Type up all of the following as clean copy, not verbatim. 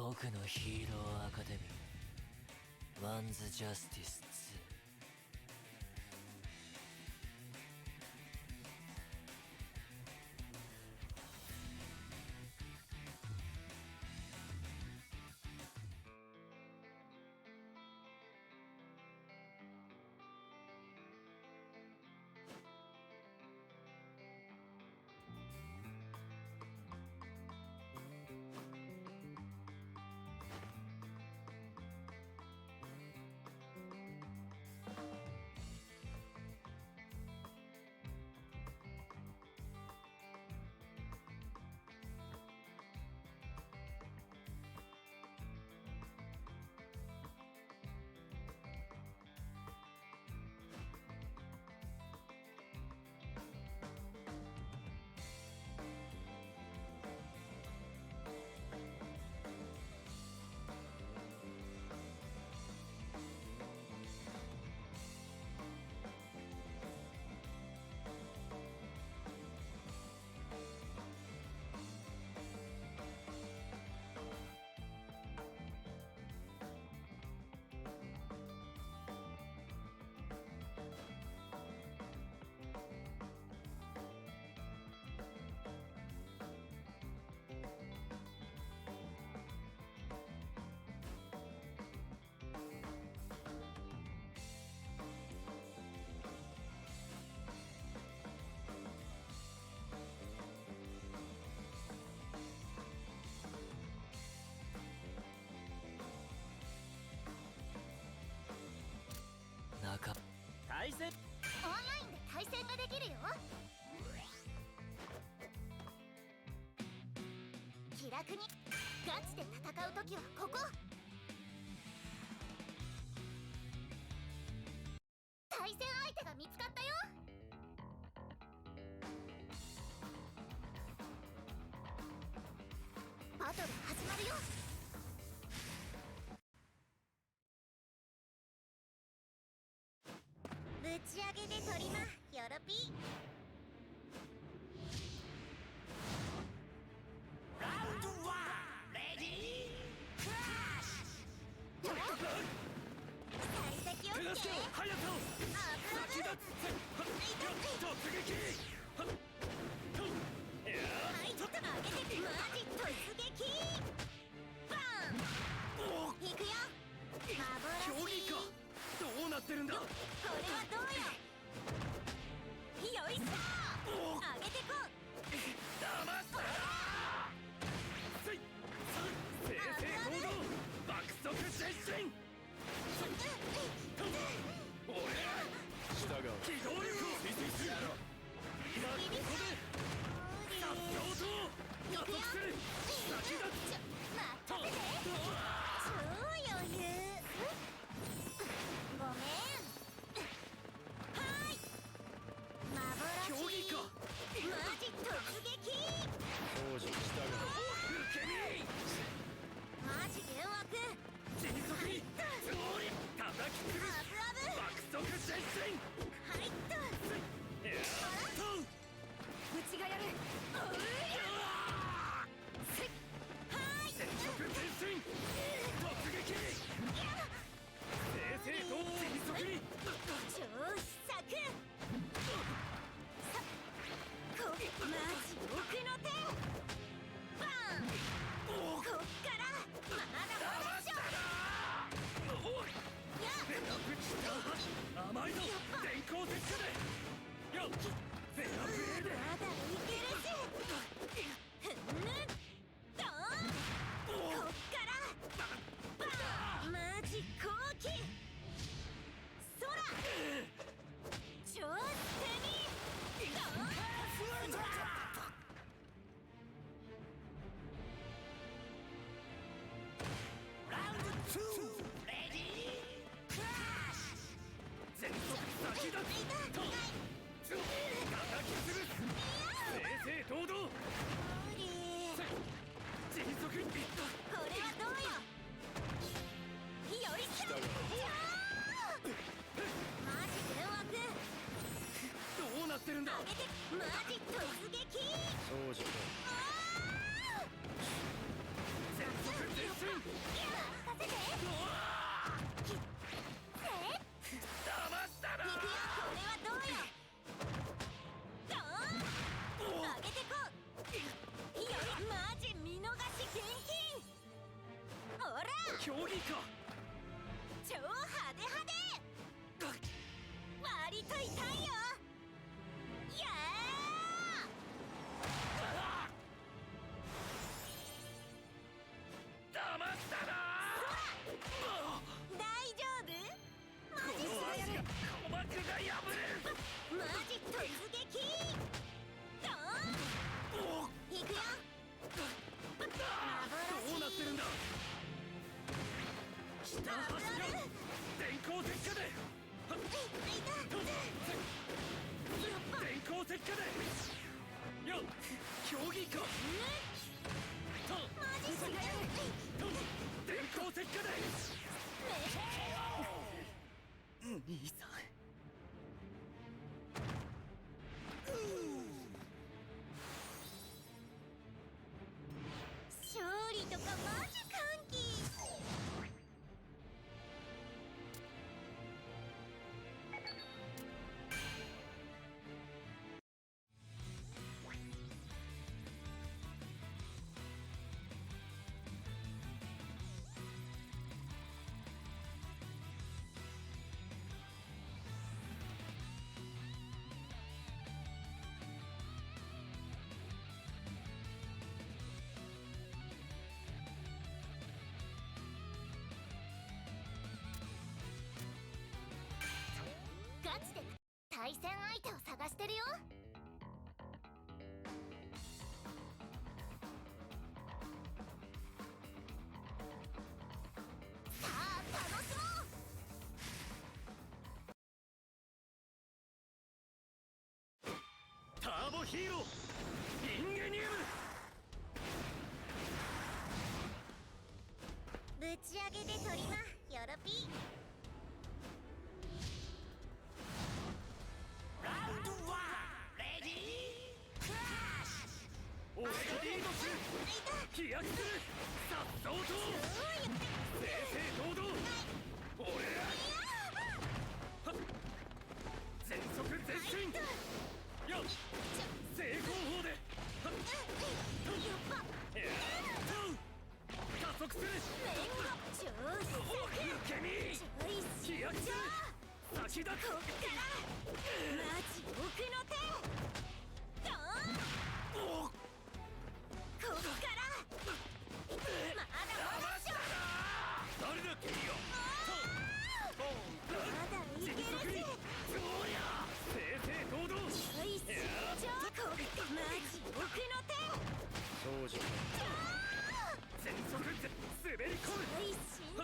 僕のヒーローアカデミーワンズ・ジャスティス2。対戦オンラインで対戦ができるよ。気楽にガチで戦うときはここ。対戦相手が見つかったよ。バトル始まるよ。ぶち上げでトリマよろぴー。ラウンド1レディークラッシュ。幸先をつけ。早くアブアブ。突撃。はい、ちょっと上げて。マジ突撃。バーン。行くよ。競技か。どうなってるんだ。これはどうよ。よいしょ。上げてこ。騙した。正々堂々爆速前進。俺従う。機動力を推薦する。今ここで殺傷と加速する。先だ。待ってて。超余裕。ごめん。はい。幻。競技か。マジ突撃。王子従う。受け身。マジ誘惑。迅速につもり叩きつぶす。アブアブ。爆速前進。はいっと。やっと。うちがやる。はい全速前進。突撃。正々堂々迅速に。超必殺。マジ奥の手。バーン。こっからまだまだっしょ。やっ甘いぞ。電光石火で。よっフェアプレーで。まだいけるし。ふんぬドーン。こっからバーン。マジ高貴。空超捨てにドーン。ラウンド2レディークラッシュ。全速先立つと叩きつぶす。正々堂々無理。迅速にいった。これはどうよ。よいしょ。マジ誘惑。どうなってるんだ。上げて。マジ突撃。そうじゃあ全速前進。か。超派手派手割と痛いよ。や騙したなー大丈夫？マジこの足が鼓膜が破れる。マジ突撃ドーンいくよ。どうなってるんだ。下走る電光石火で電光石火でよっ競技かマジすげえ電光石火で兄さん。勝利とかマジ歓喜。ガチで対戦相手を探してるよ。さあ楽しもう。ターボヒーローインゲニウム。ぶち上げで取りまよろぴー。ラウンド1レディークラッシュ。俺がリードする。飛躍するさっそうと正々堂々俺ら全速前進よっ成功法で加速する超受け身飛躍する先立つこっからマジ奥の手ドーンこっからまだまだっしょ。誰だ君よまだいけるぜ。迅速にそりゃ正々堂々よいしょこっからマジ奥の手長寿。全速で滑り込むよいしょう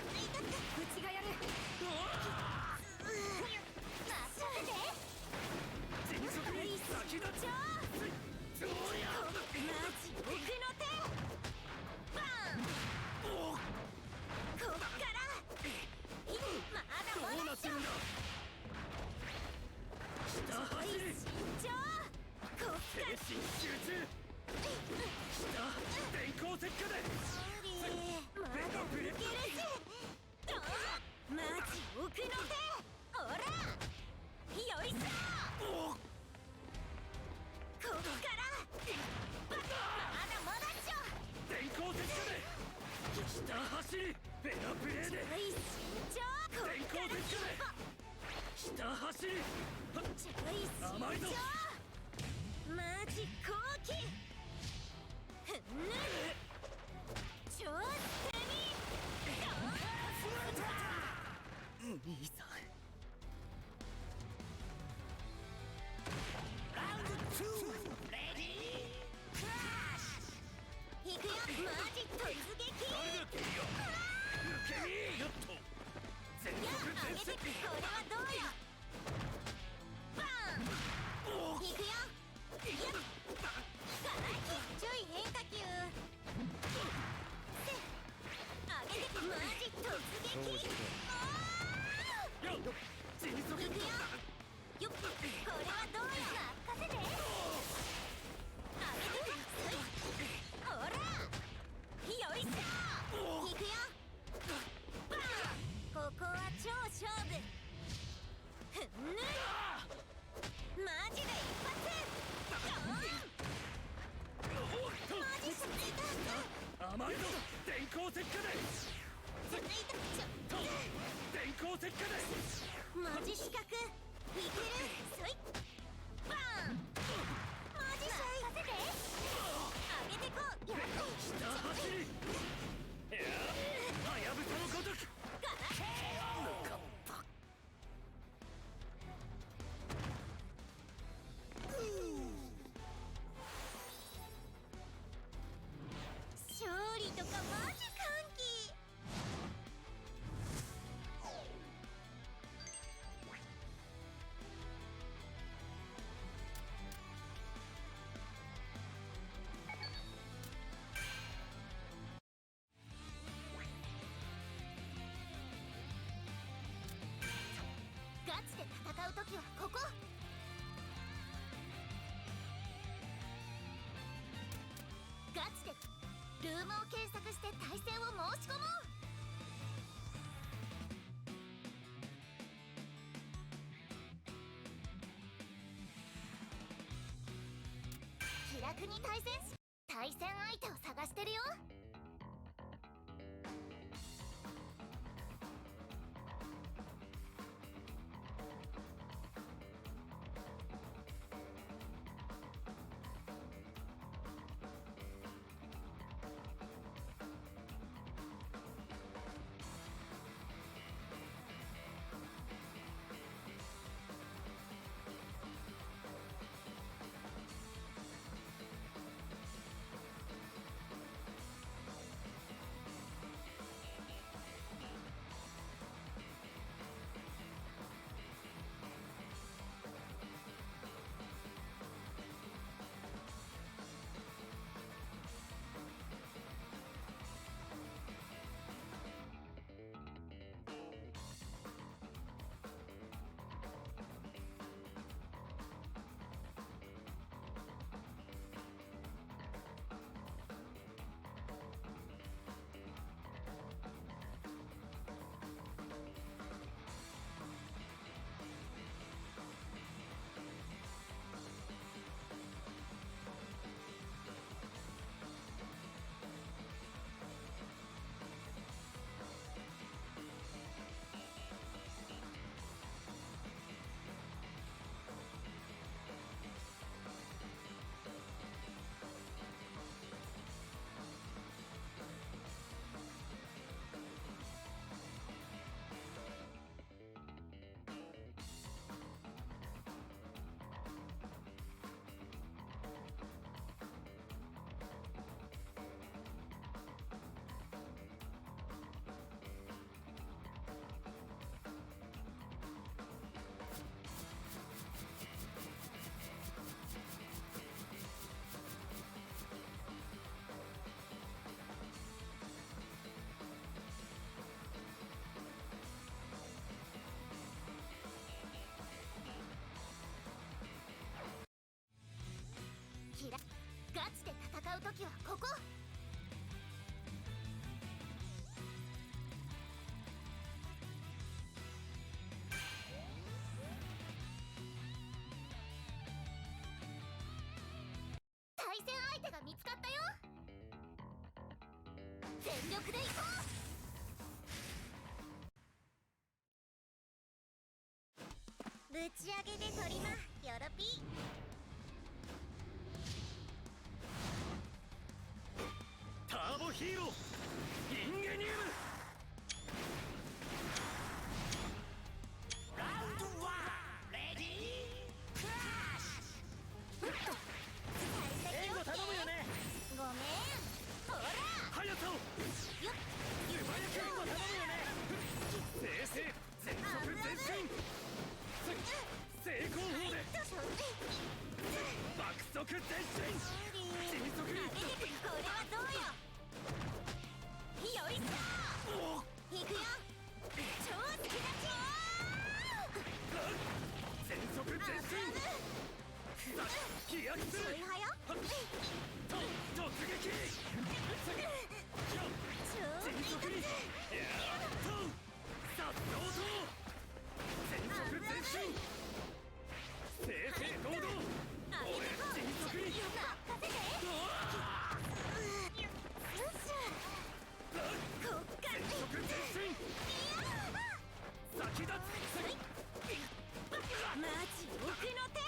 ちがやる。任せて。迅速に先立つそりゃマジ奥の手バンこっからまだまだっしょ。どうなってるんだ下走り慎重こっから精神集中下電光石火でまだいけるぜドーンマジ奥の手ほらよいしょこっからまだまだっしょ。電光石火で下走りフェアプレーでよい慎重こ電っから光石火で下走りちょい慎甘いぞ重マジ後期ふんぬ超捨てに兄さん。ラウンド2レディークラッシュ。いくよマジ突撃誰だ君よ受け身よっと全や速前進上げてこれはどうよバーンいくよやっちょい変化球で上げてマジ突撃よっ迅速いくよよっこれはどうよ任せて上げてほらよいしょいくよバーンここは超勝負ふんぬマジで一発ドーンマジすぎた甘いぞ電光石火で電光石火ですマジ四角いけるそいバーンマジシャイさせて上げてこうやっ下走りいやはやぶさのごとく勝利とかマジ歓喜ガチで戦う時はここガチでルームを検索して対戦を申し込もう気楽に対戦相手を探してるよガチで戦う時はここ対戦相手が見つかったよ全力でいこうぶち上げで取りまよろぴターボヒーローインゲニウムラウンド1レディークラッシュ援護頼むよねごめんほら速さをよっ素早く援護頼むよね正々全速前進成功法で爆速前進迅速にこれはどうよよいしょいくよ超好きだち全速前進飛躍するちょいはや突撃迅速にさっそうと全速前進正々堂々俺迅速に任せてよっしゃこっから先立つマジ奥の手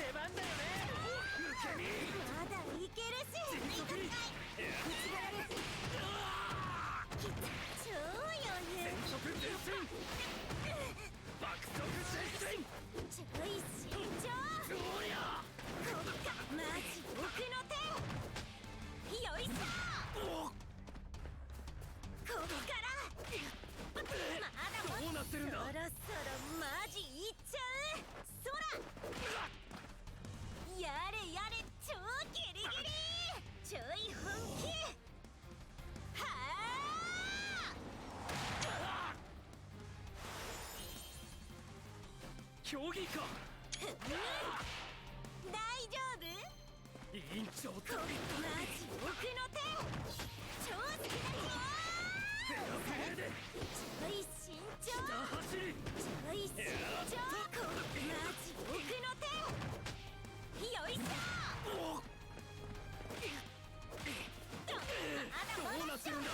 出番だよね受け身まだいけるし迅速に超余裕全速前進爆速前進ちょい慎重どうやこっかマジ奥の手よいしょこっからまだどうなってるんだそろそろマジいっちゃうそらやれやれ超ギリギリちょい本気はあ競技か大丈夫委員長こマジ奥の手超好きだよフェアプレーでちょい慎重下走りちょい慎重こマジ奥の手よいしょどうなってるんだ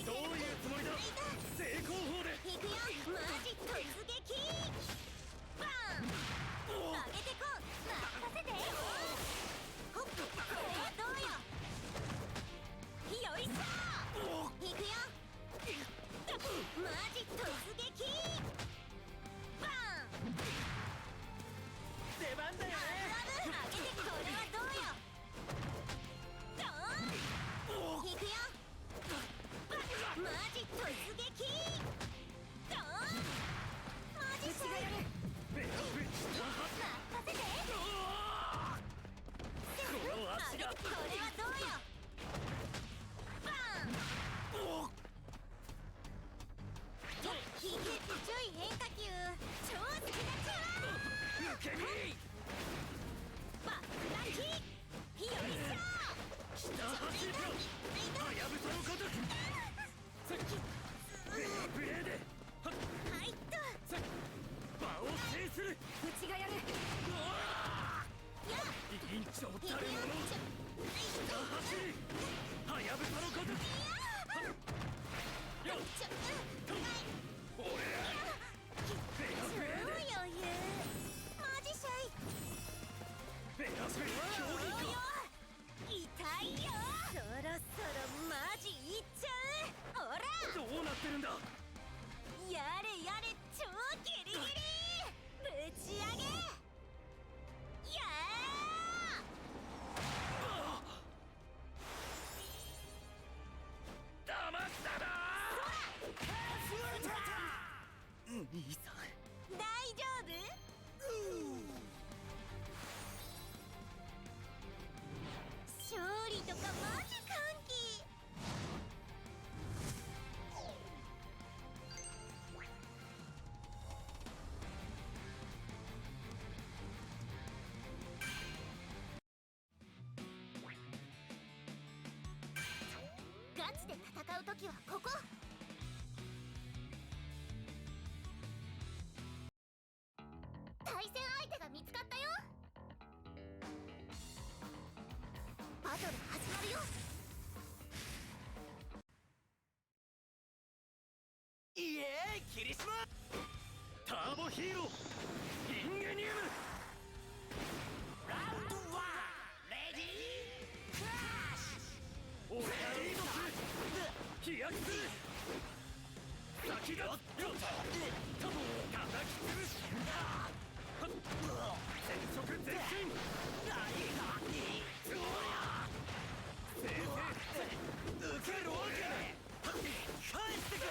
どういうつもりだ成功法でいくよマジ突撃バン上げてこ任せてほっこれはどうよよいしょいくよマジ突撃バン出番だよねあぶ上げてこれはどうよドーンいくよマジ突撃ドーンマジすごいフェアプレー下走任せてこの足がこれはどうよバン引けちょい変化球超好きだちゃ受け身バックラッキーよいしょ下走りろはやぶさのごとくフェアプレーではいっと場を制するうちがやるや委員長いくよたるもの下走りはやぶさのごとくよっ俺らフェアプレーで超余裕マジシャイフェアプレー競技か痛いよそろそろマジいっちゃうほらどうなってるんだやれやれ超ギリギリぶち上げや騙したな兄さんー大丈夫勝利とかマジ歓喜ガチで戦う時はここ対戦相手が見つかったよバトル始まるよイエーイ霧島ターボヒーローインゲニウムラウンド1レディークラッシュ俺がリードする飛躍する先がよっタボを叩き潰す全速前進どうや正々受けろ受け返してく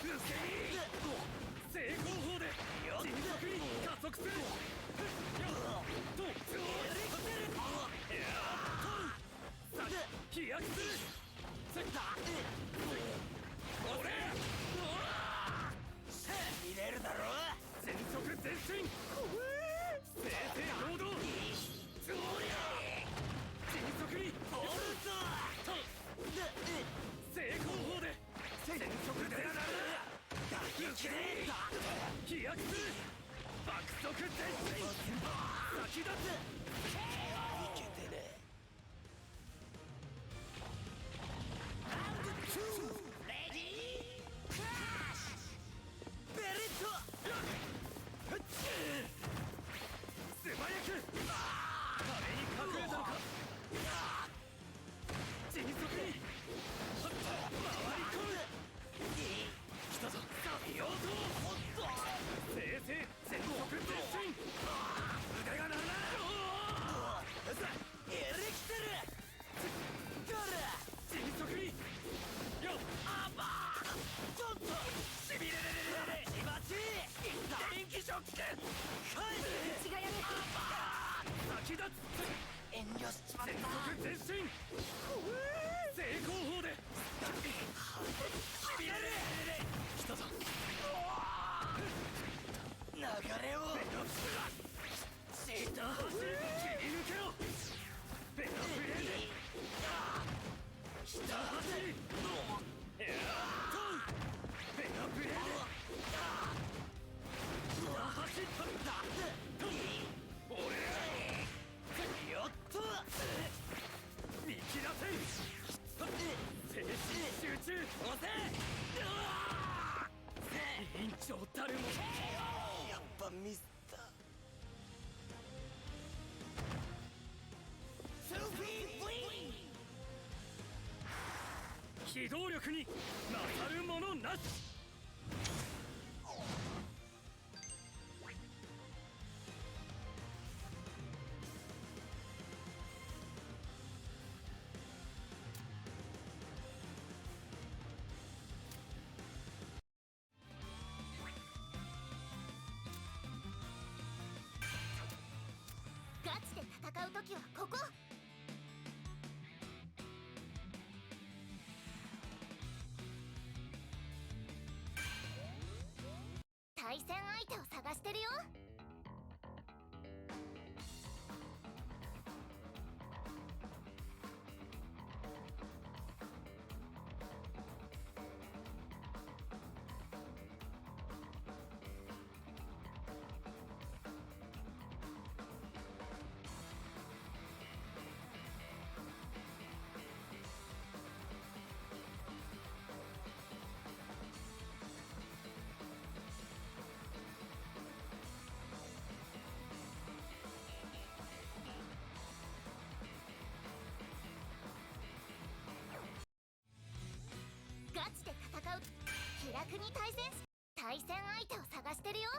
受け身成功法で迅速に加速すると飛躍する俺見れるだろ全速前進正々堂々迅速に成功法で全速で飛躍する爆速前進先立ついけてねレディークラッシュベレット素早く壁に隠れたのか迅速に回り込む来たぞ用途正々全速前進腕が鳴らないエレキテルガラ迅速によっあばーちょっとしびれれれれれ気持ちいい電気ショック返せ血がやるあばー先立つ遠慮しちまっ全速前進正攻法でしびれれ来たぞ流れをシーター走り切り抜けろベラフレーで下走りエアトンベラフレーで下走ったトン俺らよっと見切らせ精神集中押せ委員長たるもやっぱミスったソフィー・ブリン機動力に勝るものなしガチで戦う時はここ。対戦相手を探してるよ。ガチで戦う気楽に対戦相手を探してるよ。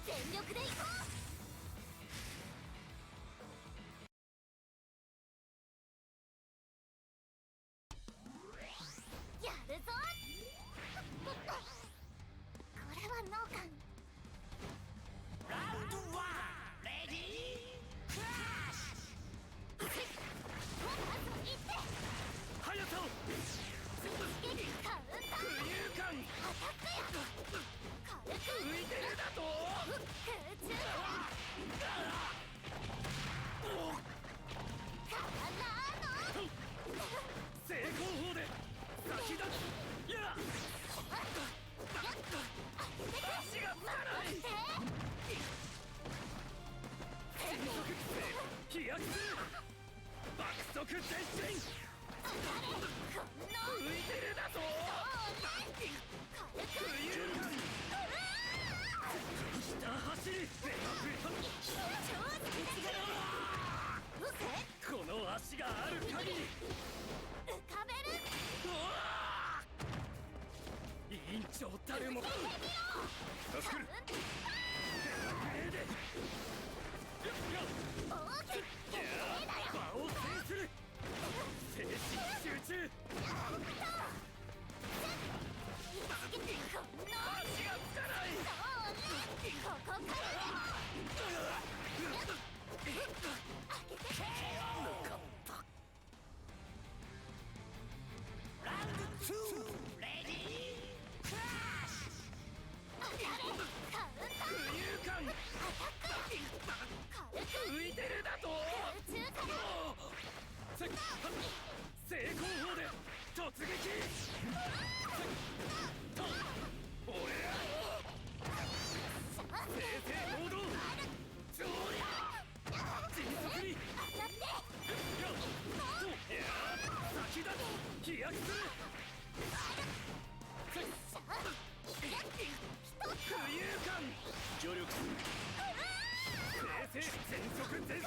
全力でいこう。やるぞ。これはノーカン。ラウンド1レディークラッシュまず行って速さを一撃カウンター浮遊感アタックや軽く浮いてるだと空中前進。浮いてるだと。浮遊感。下走り。この足がある限り。浮かべる。委員長たるも助ける。場を制する。精神集中。足がつかない。ここからラウンド2レディークラッシュ。浮遊感。浮いてるだと。正攻法で突撃。俺ら正々堂々上陸。迅速に先だ。飛躍する。浮遊感。助力する。正々全速前進。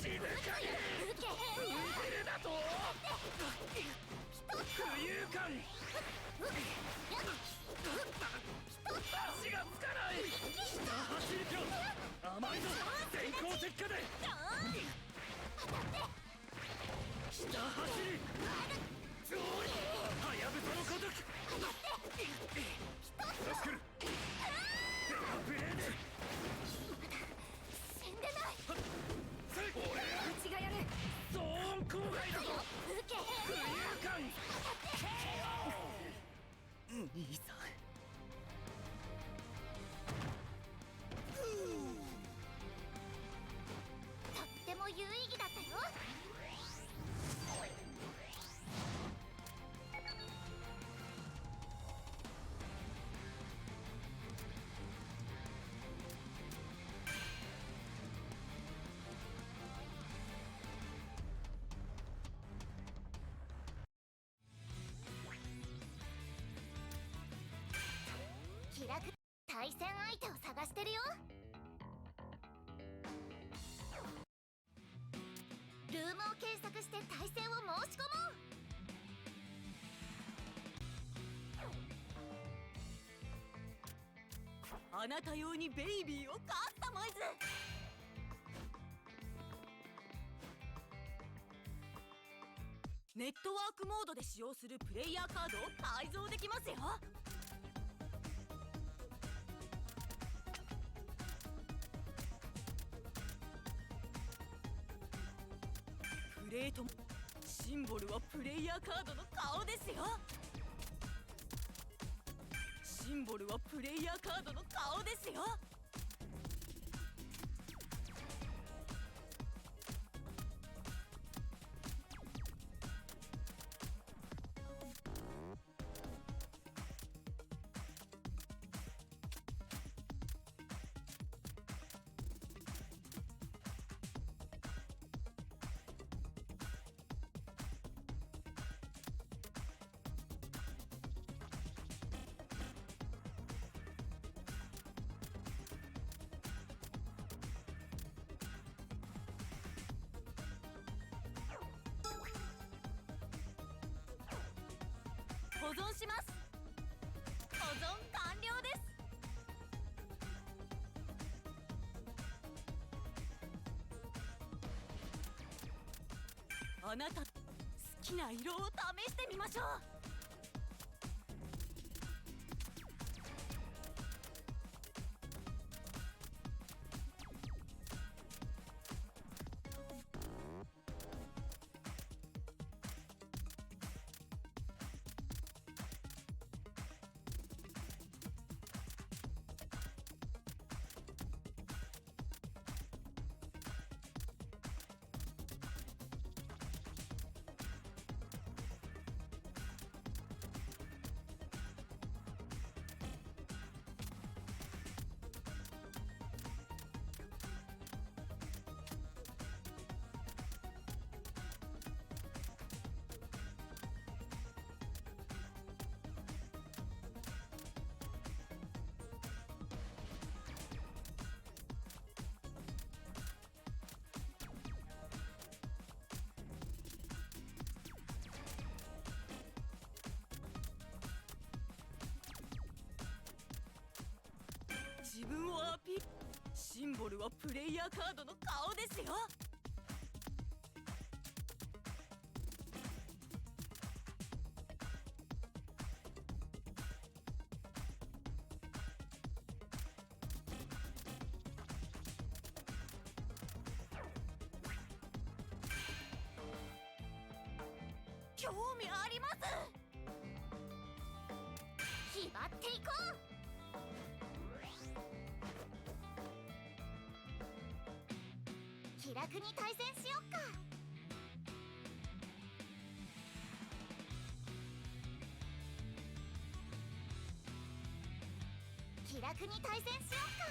静かに浮いてるだと。浮遊感。足がつかない。下走りよ。甘いぞ。電光石火で下走り。上陸。はやぶさのごとく助ける。ペアプレーで死んでない。俺らうちがやる。ゾーン郊外だぞ。受け浮遊感。兄さん。とっても有意義だったよ。気楽。対戦相手を探してるよ。ルームを検索して対戦を申し込もう。あなた用にベイビーをカスタマイズ。ネットワークモードで使用するプレイヤーカードを改造できますよ。プレートもシンボルはプレイヤーカードの顔ですよ。シンボルはプレイヤーカードの顔ですよ。保存します。保存完了です。あなた好きな色を試してみましょう。自分をアピール。シンボルはプレイヤーカードの顔ですよ。興味あります。気張っていこう。気楽に対戦しよっか。気楽に対戦しよっか。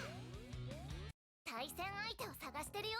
対戦相手を探してるよ。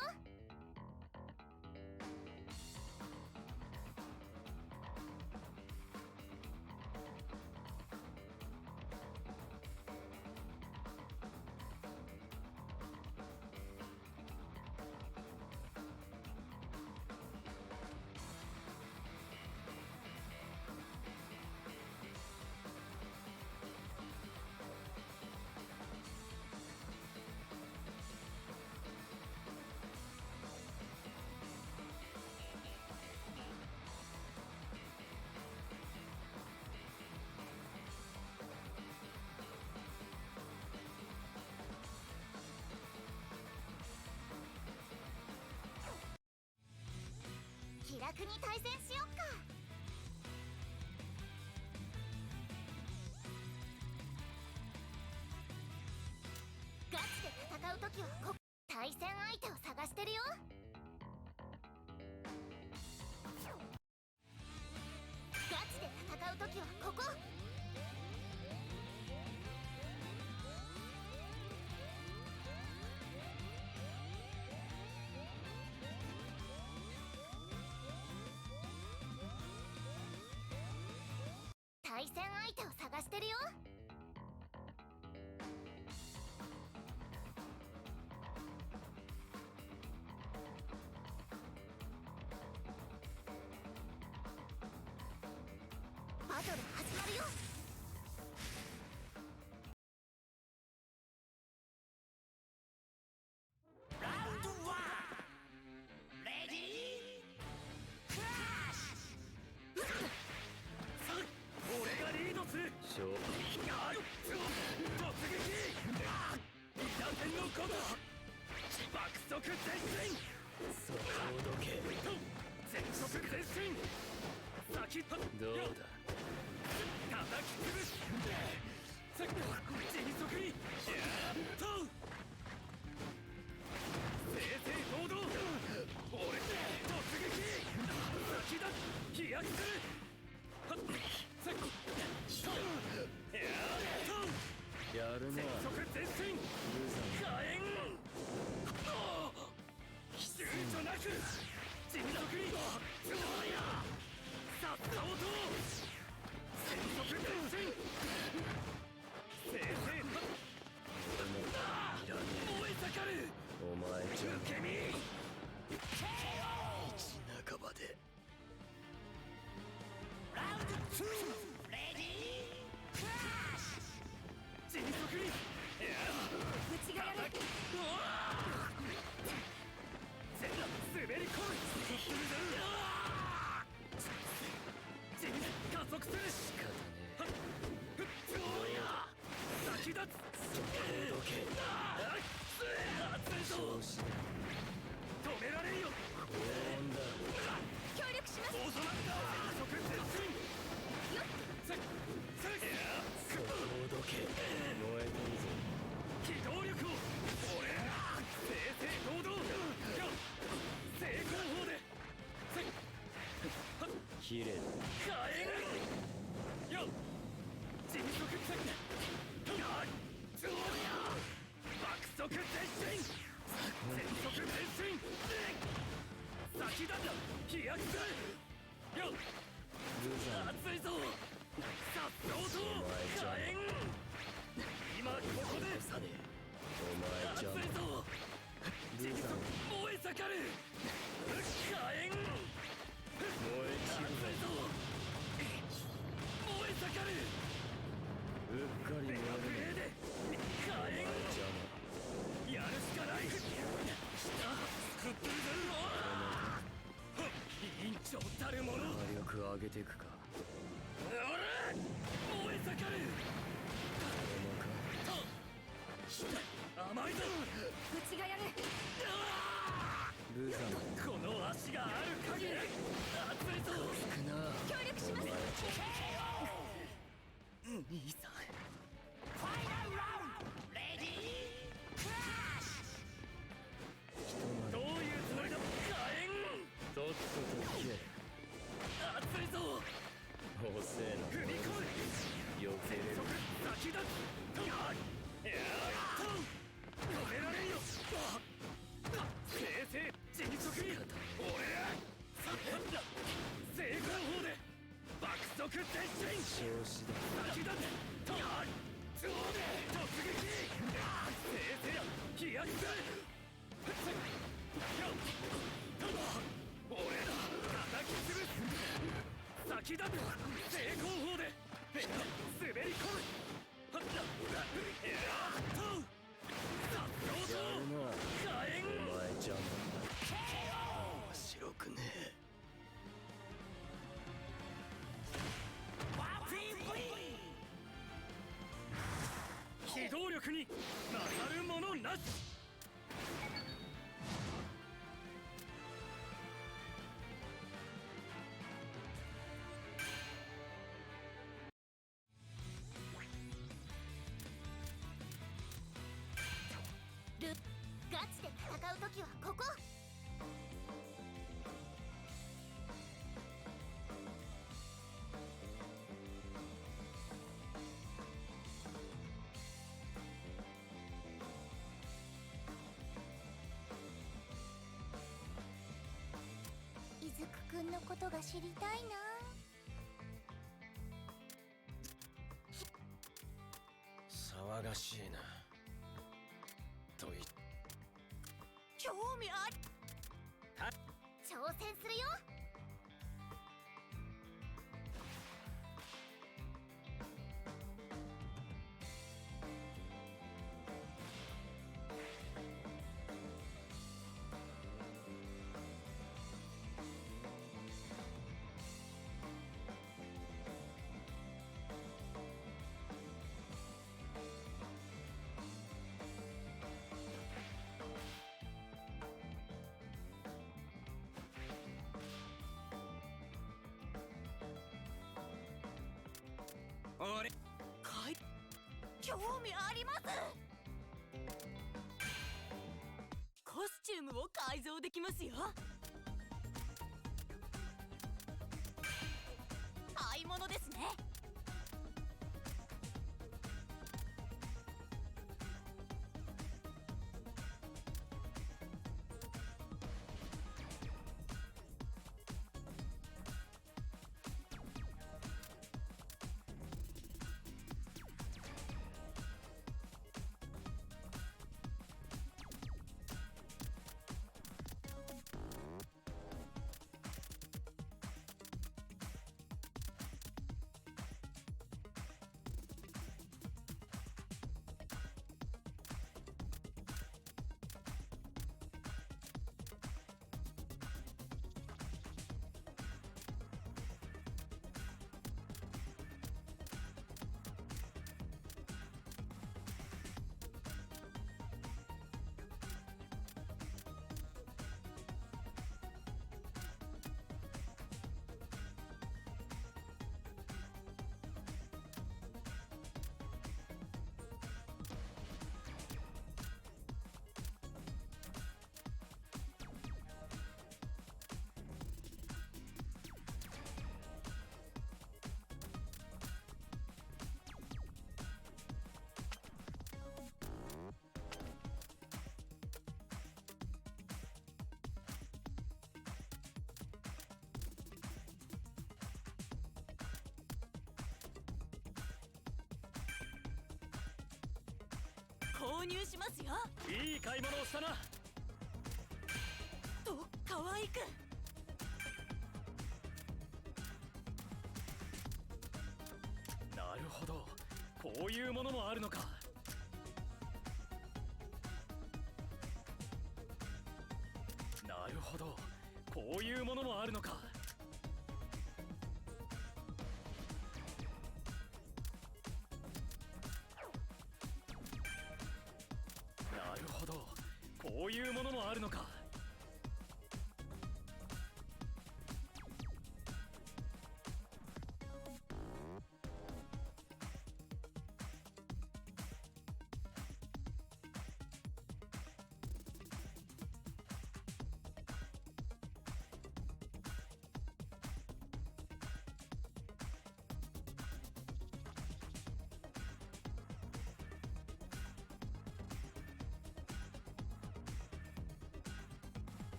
気楽に対戦しよっか。ガチで戦うときは対戦相手を探してるよ。ガチで戦うときはここ。対戦相手を探してるよ。バトル始まるよ。ラウンド1レディークラッシュ。さあ俺がリードする。勝負突撃。稲天の鼓動爆速前進。そこをどけ。全速前進。先っどうだ。叩き潰す。迅速にやっと正々堂々。俺突撃。先だ飛躍する。やるな。全速前進。火炎躊躇なく迅速にさっさ音。全速前進。正々燃え盛る。お前じゃ受け身。半ばで。ラウンド2レディークラッシュ。迅速にうちがやる。全裸滑り込む。加速する。仕方ね先立つ。え。そこをどけ。熱いぞ。調子だ。止められんよ。応援だ。協力します。オーソナッター加速前進。そこをどけ。燃えてるぞ。機動力を。俺正々堂々。正攻法で綺麗だ。火炎よ。迅速前進。爆速前進。全速前進。先立つ飛躍するよ。無残。熱いぞ。さっそうと火炎。今ここでさねえ。お前じゃ熱いぞ。迅速燃え盛る。火炎。燃え散る熱いぞ。燃え盛る。うっかり燃える。レアプレイで火炎。邪魔。てくか。燃え盛る。甘いぞ。うちがやる。無様この足がある限り熱いぞ。くな。協力します。兄さん。ファイナルラウンドレディークラッシュ。どういうつもりだ火炎。とっとと消え。熱いぞ。遅えな。踏み込む。避けれる。先だ。止められんよ。正々迅速に俺ら成功法で爆速前進。調子だ。先だ。突撃。正々飛躍する。俺ら叩き潰す。先だ。成功法で滑り込む。やるな。お前邪魔だ。面白くねえ。機動力に勝るものなし。ガチで戦う時はここ。いずくくんのことが知りたいな。騒がしいな。と言っ興味あり。挑戦するよ。俺かい。興味あります。コスチュームを改造できますよ。買い物ですね。購入しますよ。いい買い物をしたな。と可愛く。なるほど、こういうものもあるのか。なるほど、こういうものもあるのか。こういうものもあるのか。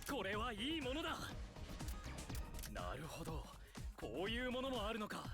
これはいいものだ。なるほど、こういうものもあるのか。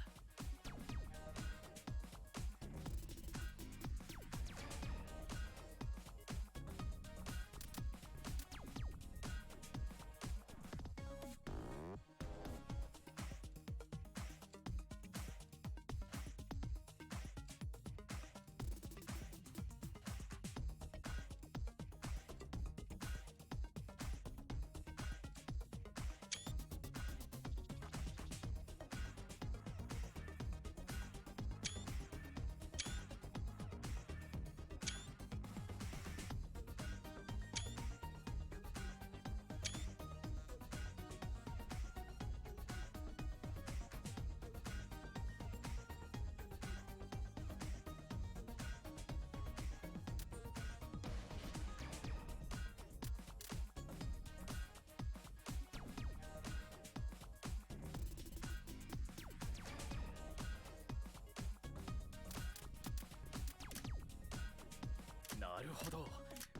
なるほど、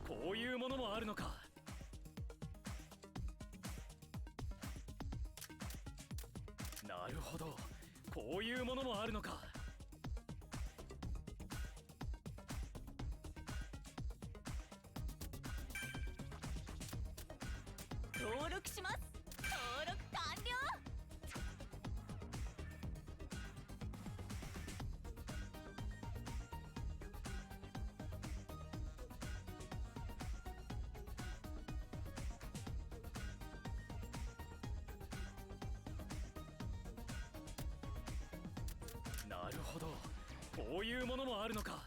こういうものもあるのか。なるほど、こういうものもあるのか。登録します。登録完了。なるほど、こういうものもあるのか。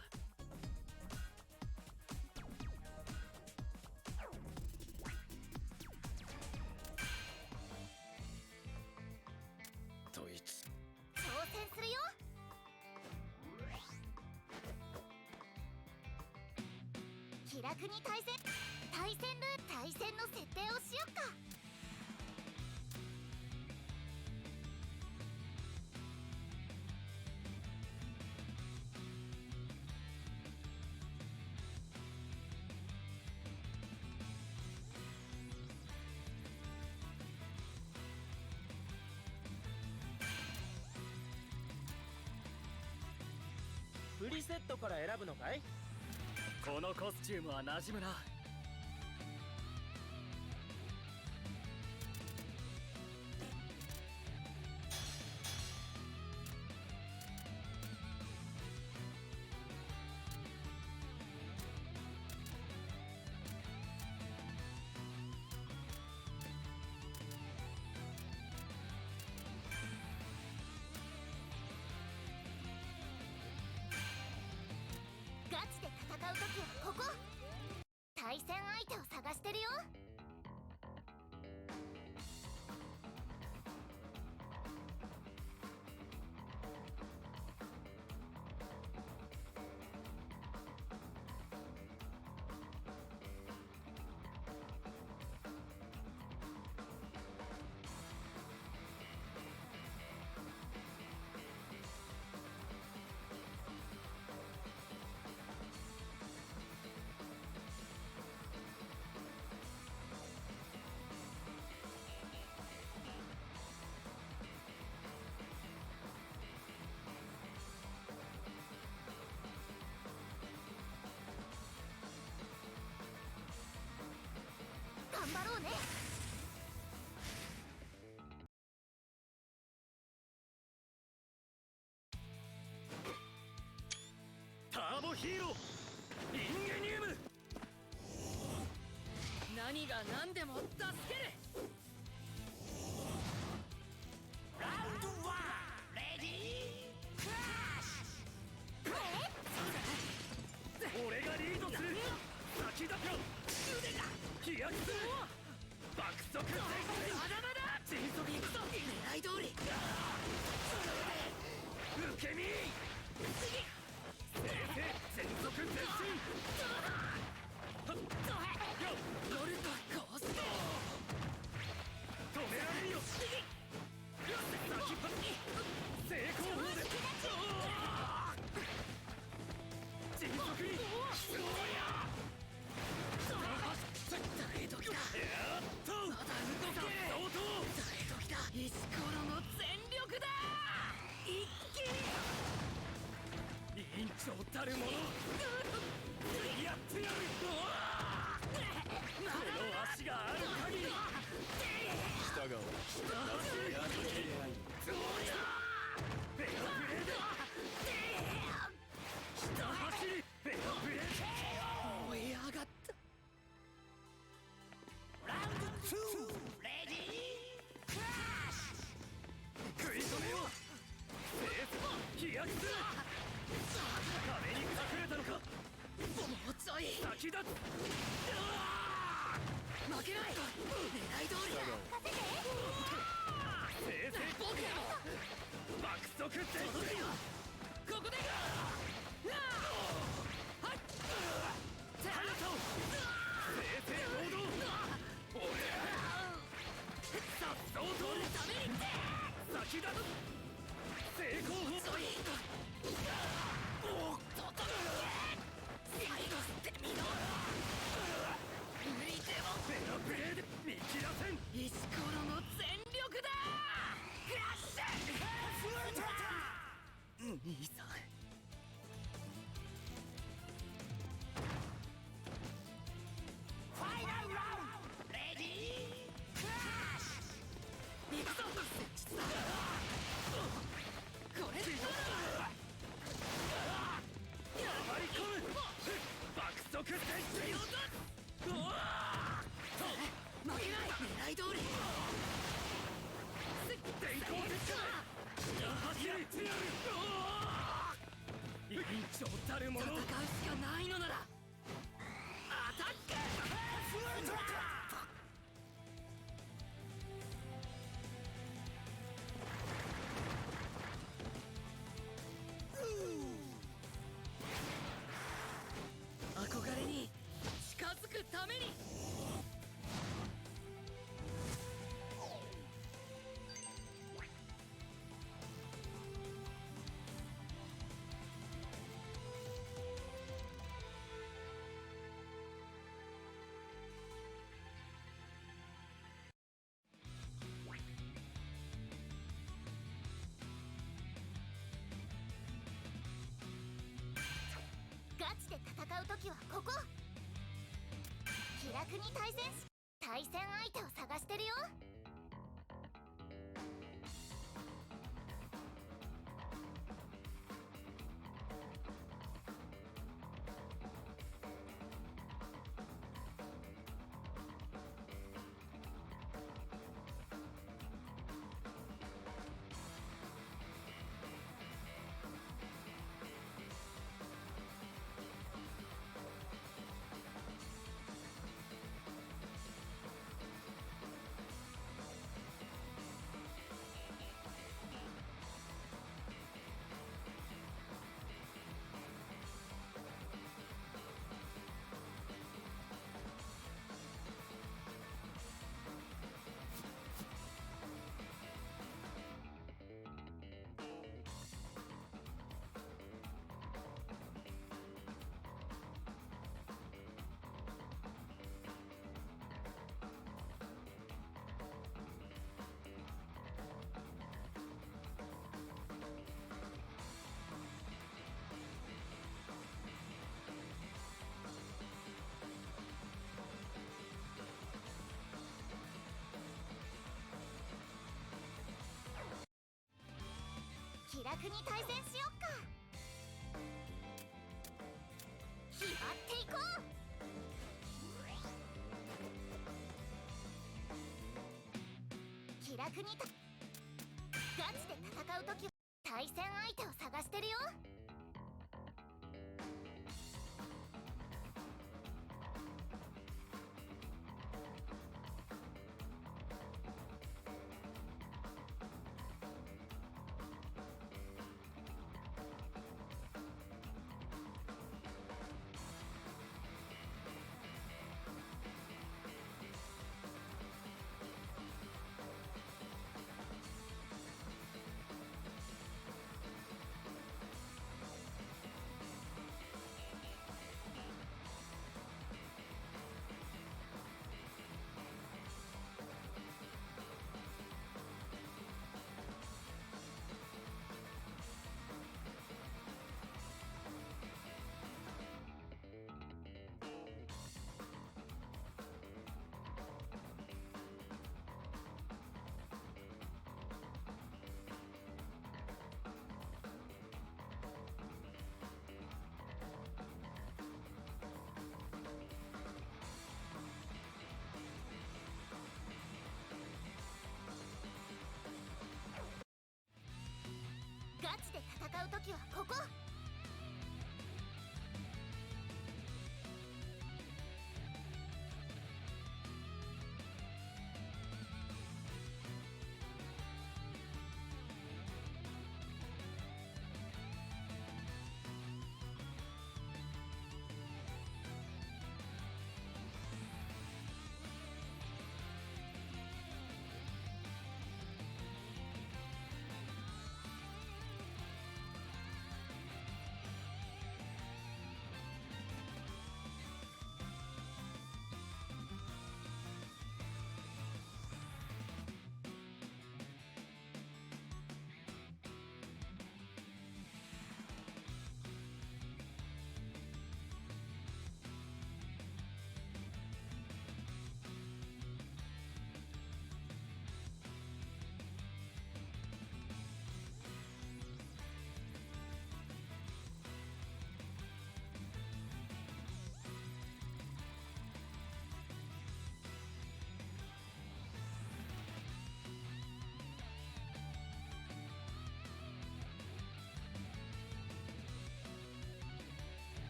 どいつ挑戦するよ。気楽に対戦の設定をしよっか。プリセットから選ぶのかい？このコスチュームは馴染むな。ガチで戦う時はここ。対戦相手を探してるよ。頑張ろうね。ターボヒーローインゲニウム。何何が何でも助ける。ラウンドワンレディークラッシュ。俺がリードする。先立てろ。腕が飛躍する。爆速前進。まだまだ迅速に行くぞ。狙い通り。受け身。正々全速前進。ロルトコースト。止められるよ。先っぱ成功法で迅速に。そうや。大時だ。やっとまだ動け。相当大時だ。石ころの全力だ。一気に委員長たるもの。やってやる。この足がある限り。従おう。やってやる。そうや。フェアプレーで。下走り。フェアプレー。燃え上がった。ラウンド2レディークラッシュ。食い止めよう。ベース飛躍する。壁に隠れたのか。もうちょい先立つ。負けない。狙い通りだ。正々僕ら爆速前進。ここではい。速さを正々堂々。俺さっそうとるために先立つ。成功法。最後捨てみろ。無理でもフェアプレーで見切らせん。石ころの全力だ。クラッシュ。兄さん。ファイナルラウンドレディークラッシュ。行くぞ。これでやばり込む。爆速前進。負けない。狙い通り。電光鉄火。走り。委員長たるもの。戦うしかないのならアタック。憧れに近づくために。ガチで戦う時はここ。気楽に対戦相手を探してるよ。気楽に対戦しよっか。決まっていこう。役に立つ。ガチで戦う時は対戦相手を探してるよ。ガチで戦う時はここ。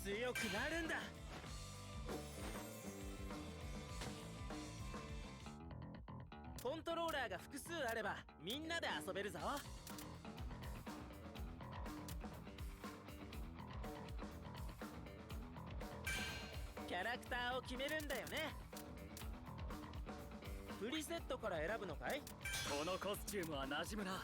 強くなるんだ。コントローラーが複数あればみんなで遊べるぞ。キャラクターを決めるんだよね。プリセットから選ぶのかい？このコスチュームは馴染むな。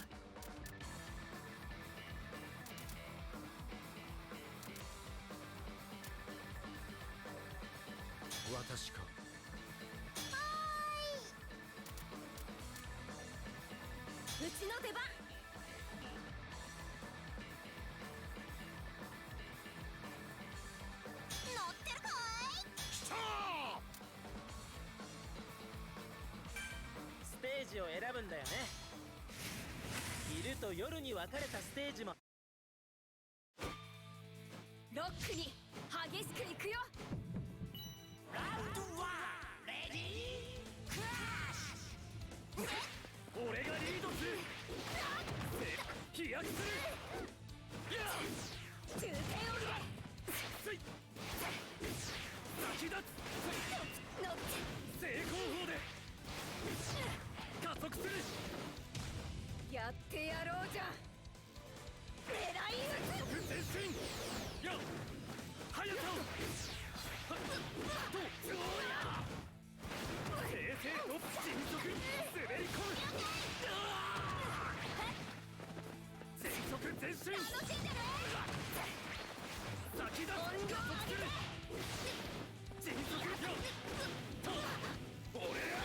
私か。うちの出番。乗ってるかい？きたステージを選ぶんだよね。昼と夜に分かれたステージも。ロックに激しくいくよ。ラウンド1レディークラッシュ。俺がリードする。飛躍する。やっ重点を入れ。つい先立つ。乗って正攻法で加速する。やってやろうじゃん。狙い撃つ。前進。やっ速さを。とそうや。正々と迅速に滑り込む。全速前進。楽しんでる？先立つ。加速する。迅速よ。と俺ら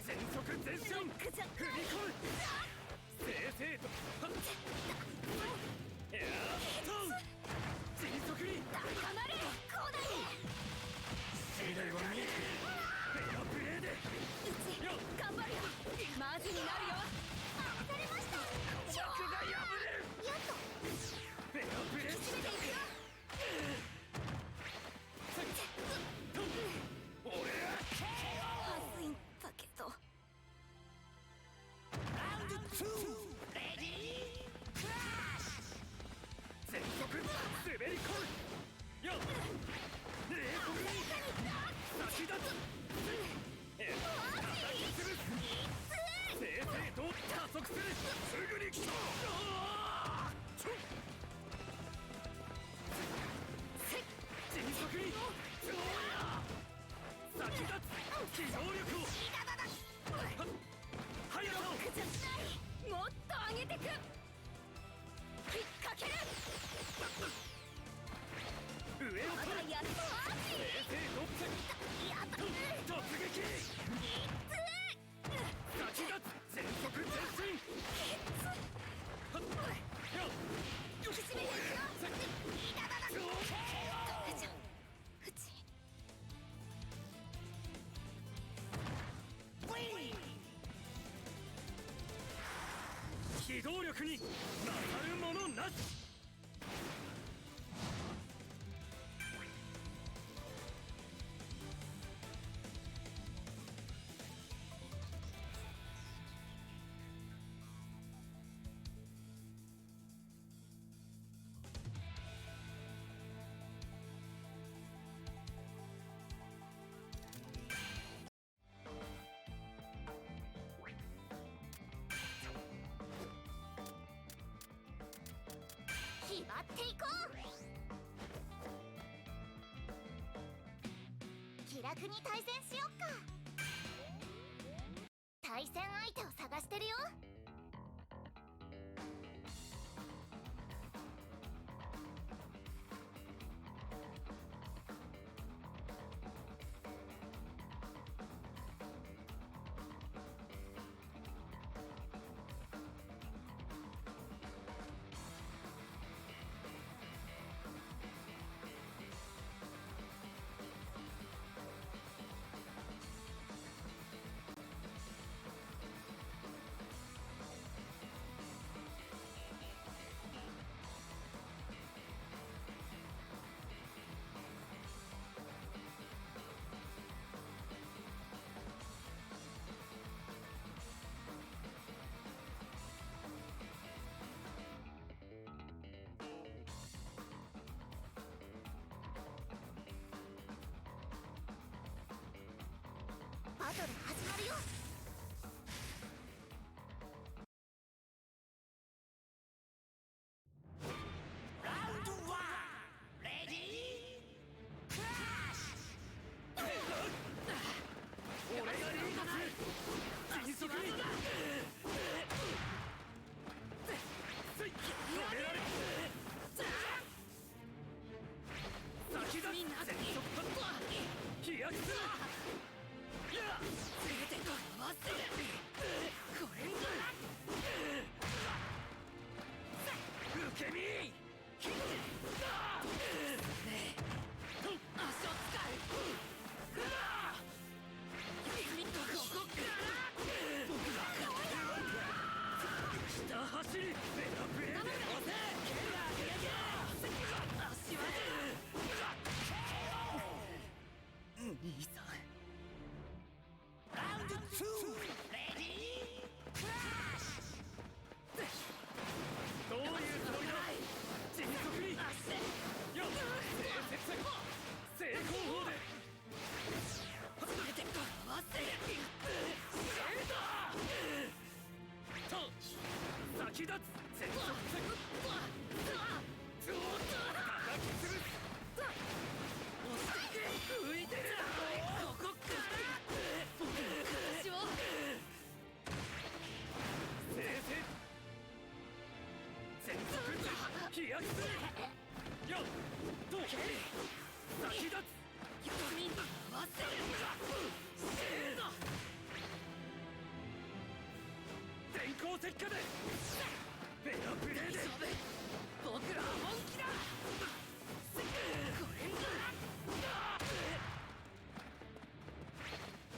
全速前進。踏み込む。正々と。やっと迅速に。黙れコナ試練は見えてる。フェアプレーで。頑張るよ。マジになるよ。り込むよっ冷酷に先立つ叩き潰す正々と加速するすぐに来た迅速に先立つ機動力を速さをじゃないもっと上げてく引っ掛ける上を取るまだやっとアーチ正々とやった突撃先立つ全速前進よっ引き締めていくよいただだダメじゃんうち機動力に勝るものなし決まっていこう気楽に対戦しよっか対戦相手を探してるよバトル始まるよラウンド1レディークラッシュ俺がリードする迅速に止められ先立つ全速飛躍する受け身下走りメガプレーで押せ兄さんラウンド2レディークラッシュどういうつもりだ迅速によっ正攻法で全て合わせ先立つ全速叩き潰す浮いてるここから僕の形を正々全速飛躍するよっどう先立つみんな合わせる電光石火でフェアプレーで僕らは本気だこれ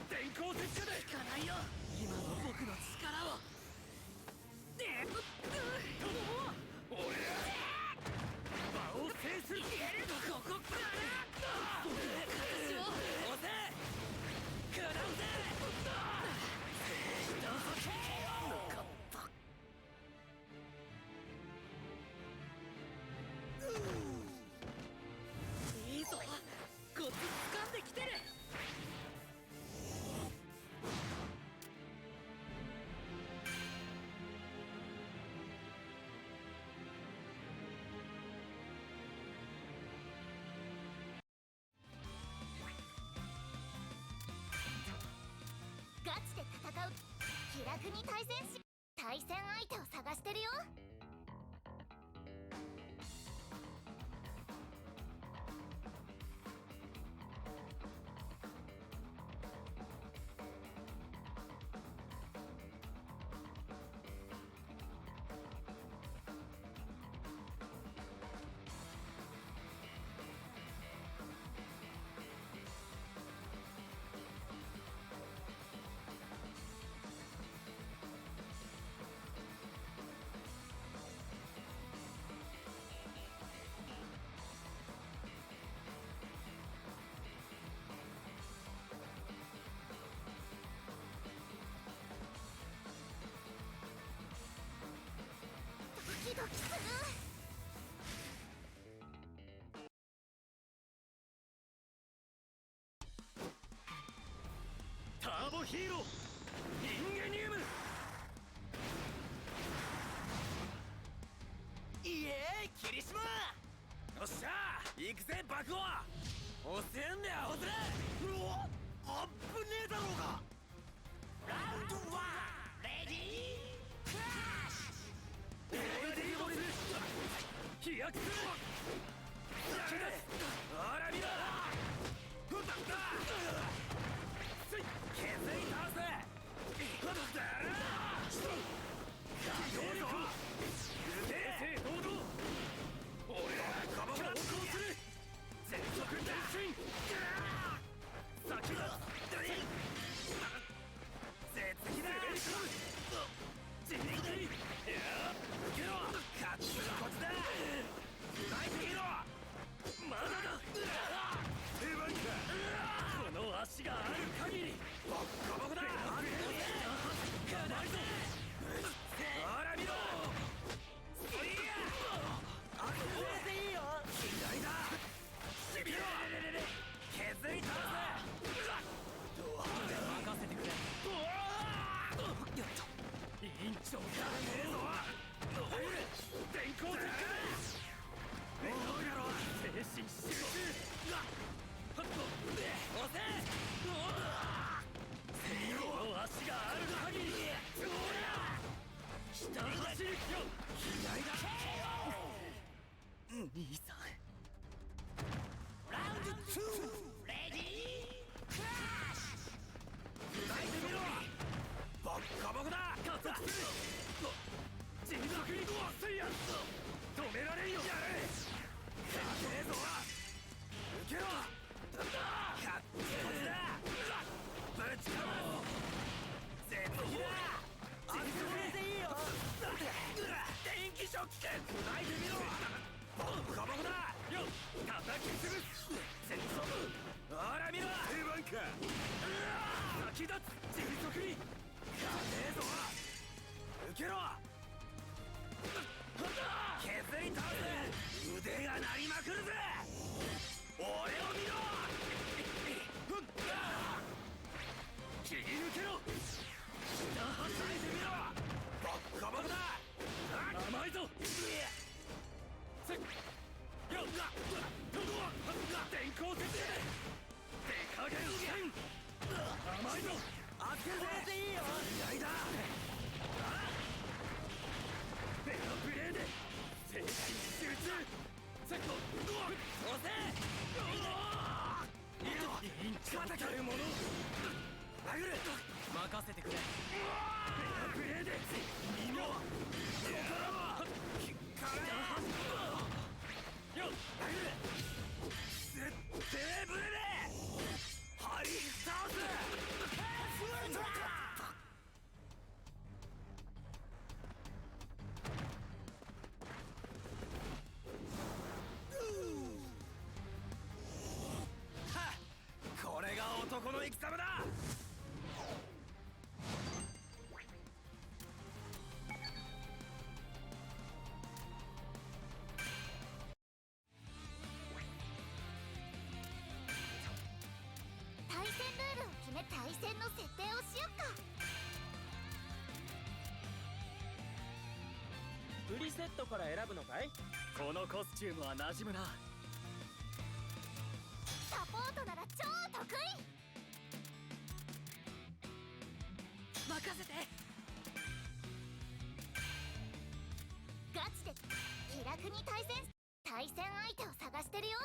電光石火で効かないよ今の僕の力を俺ら場を制するここから僕の形を押せ下せう。気楽に対戦相手を探してるよ。ドキドキする。ターボヒーローインゲニウム。イエーイ霧島。よっしゃ行くぜ爆王。押せんねアホズレ。うわあっぶねえだろうが。ラウンド1レディークラッシュ。レディーボル飛躍する。あら見ろ。ふったった削り倒せ。だら強力正々堂々。俺はカバを強行する。全速前進。先だ絶技だ。自力いや受けろ。勝ちこっちだ。ナイスヒーロー。まだだ。手番か。この足がある限りボッコボコだ。ないぞ。ほら見ろ。そりゃあこれでいいよ。左だ。しびれろ。削り倒せ。任せてくれ。委員長がねえぞ。電光石火。精神集中。押せ。この足がある限りそりゃ下走りよ。左だ。兄さん。ラウンド2レディークラッシュ。砕いてみろ。ボッコボコだ。加速する。迅速にせいや。止められんよ。やれ。かっけえぞ。受けろ。こっちだ。ぶちかま絶技だ。あそれでいいよ。電気ショック。砕いてみろ。ボッコボコだ。よっ叩き潰す。全速。ほら見ろ。手番か。先立つ。迅速に。勝てえぞ。受けろ。削り倒せ。腕が鳴りまくるぜ。俺を見ろ。切り抜けろ。下走りてみろ。ボッコボコだ。甘いぞ。せっよっ電光石火。手加減戦。甘いぞ。当てるぜ。いいよ。試合だ。ベロブレーで精神集中。セット押せ。委員長たる者殴る。任せてくれ。ベロブレーで見ろ。ここからはよっ殴る。テーブルで張り倒す。これが男の戦場だ。対戦ルールを決め対戦の設定をしよっか。プリセットから選ぶのかい。このコスチュームは馴染むな。サポートなら超得意。任に対戦相手を探してるよ。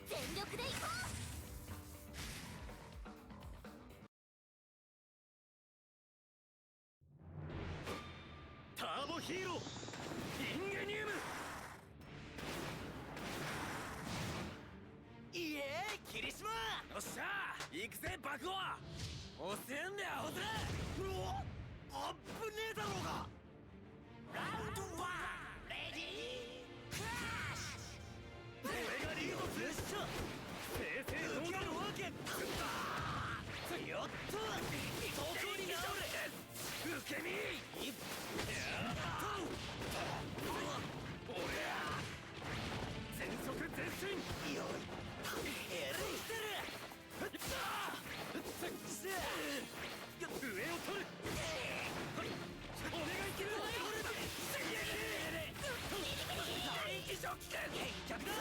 全力でいこう。ターボヒーローインゲニウム。イエーイ、霧島。よっしゃー行くぜ爆豪。押せんだよ押せ。うお、あっぶねえだろうが。ラウンド1レディークラッシュ。俺がリードする。正々堂々のわけ。やった、東京に直れ。受け身。いっ俺全速前進。よい、エレイしてる。上を取る。お願い切る。電気ジョッキ逆だ。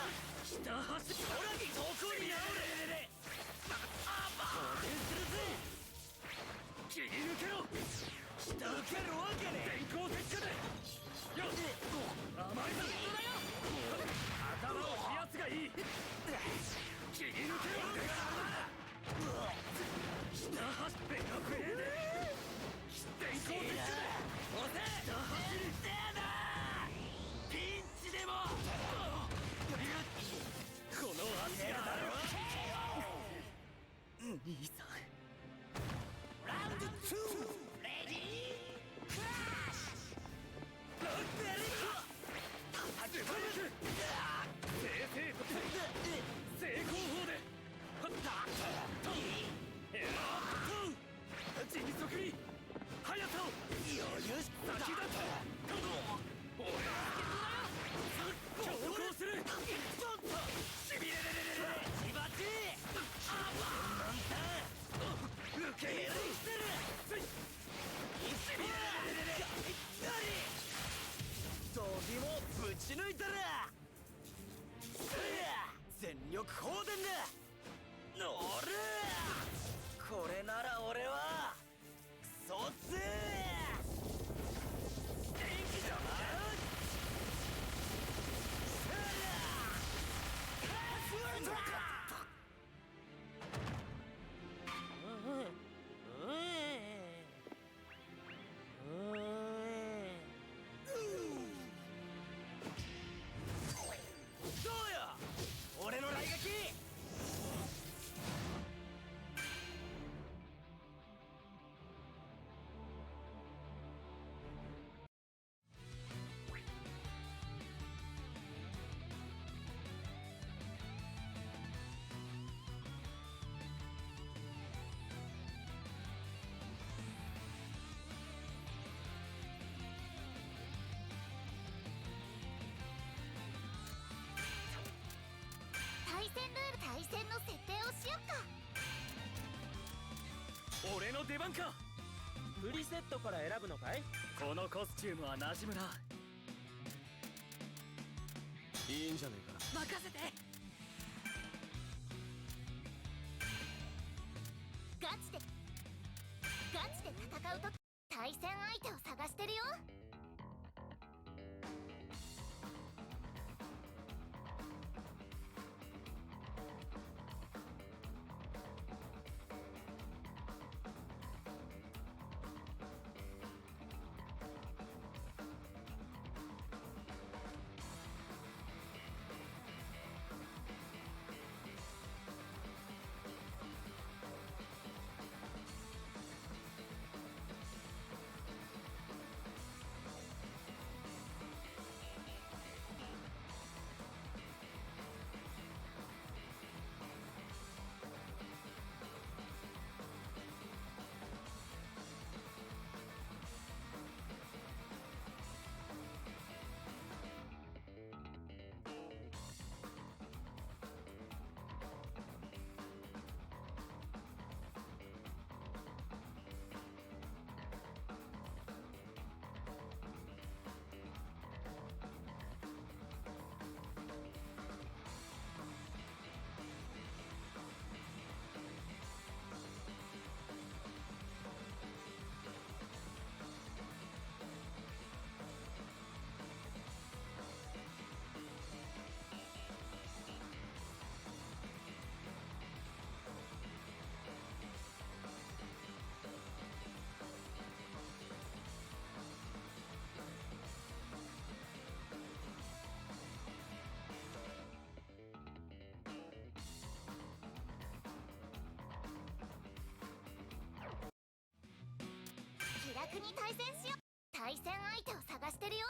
下走る。ほら、東京に直れ。応援するぜ。切り抜けろ。下受けるわけね。電光石火で。よし甘いぞ。頭を冷やすがいい。切り抜けろ。下走ってよくねえで。電光石火で。押せ。下走り。ピンチでもこの足が兄さん。ラウンド2レディークラッシュ。素早く正々と正攻法で迅速に速さを余裕し先立つ。俺強行する。ちょっとしびれバチバチ。受け入れしてる。しびれ闘技もぶち抜いたら全力放電だ。おる。これなら俺はクソっぜ。電気じゃん。対戦の設定をしよっか。俺の出番か。プリセットから選ぶのかい？このコスチュームは馴染むな。いいんじゃねえか。任せて。ガチで戦うと対戦相手を探してるよ。気楽に対戦しよう。対戦相手を探してるよ。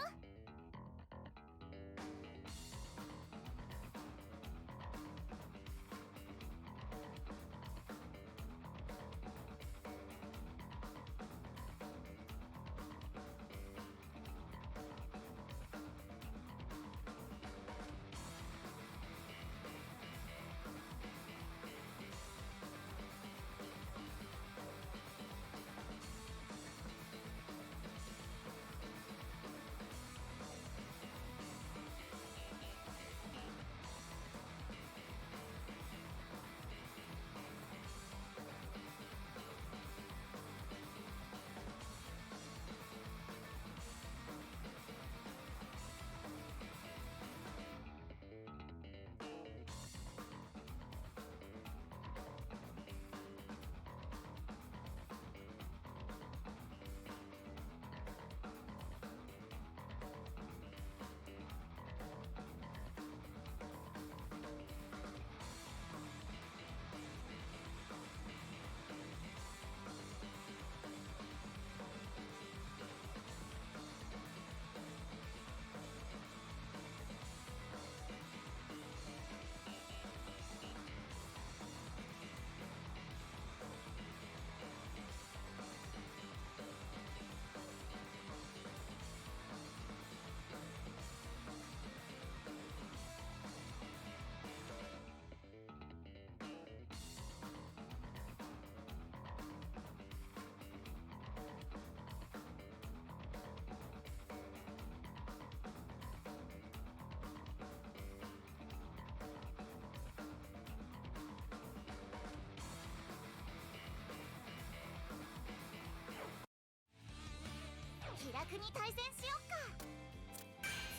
気楽に対戦しよっか。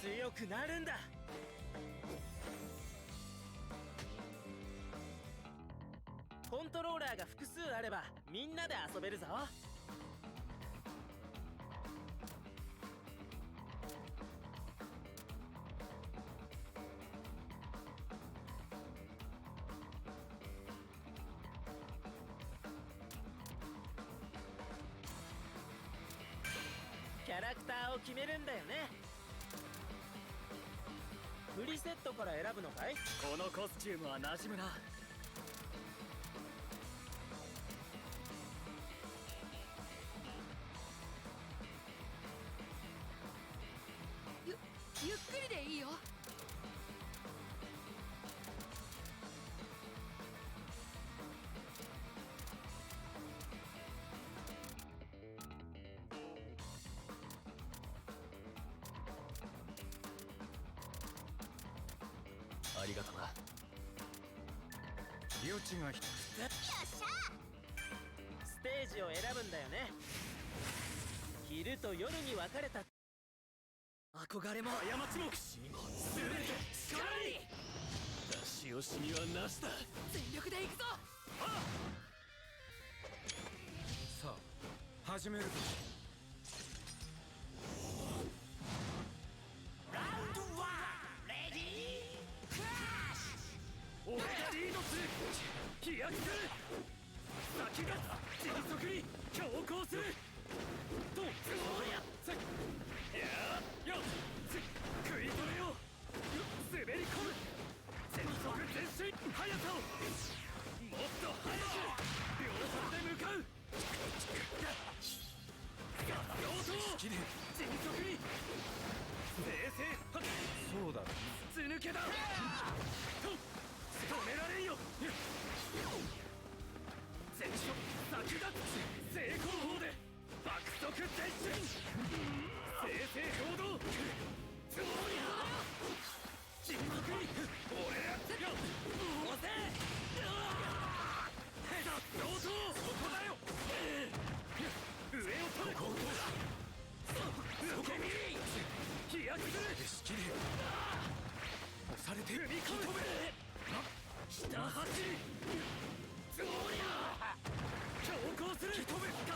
強くなるんだ。コントローラーが複数あればみんなで遊べるぞ。キャラクターを決めるんだよね。プリセットから選ぶのかい？このコスチュームは馴染むな。ゆっくりでいいよ。ありがとな。余地がよっしゃステージを選ぶんだよね。昼と夜に分かれた。憧れも過ちも死にも全て力に出し惜しみはなしだ。全力で行くぞ。さあ始めるぞ。ラウンドワンレディークラッシュ。俺がリードする。飛躍する。先が迅速に強行する。とそうやさやよ食い止めよう。滑り込む。全速前進。速さをもっと速く秒速で向かう。ガッツ応答迅速に冷静。そうだ筒抜けだ。と止められんよ。全速先立つ。正攻法で爆速前進。正々堂々つもりだ。迅速に俺らよ押せ。ガッツ応答そこだよ。上を取る。受け身飛躍する。しきれ押されて踏み込む。下走りつもりだ。強行する。加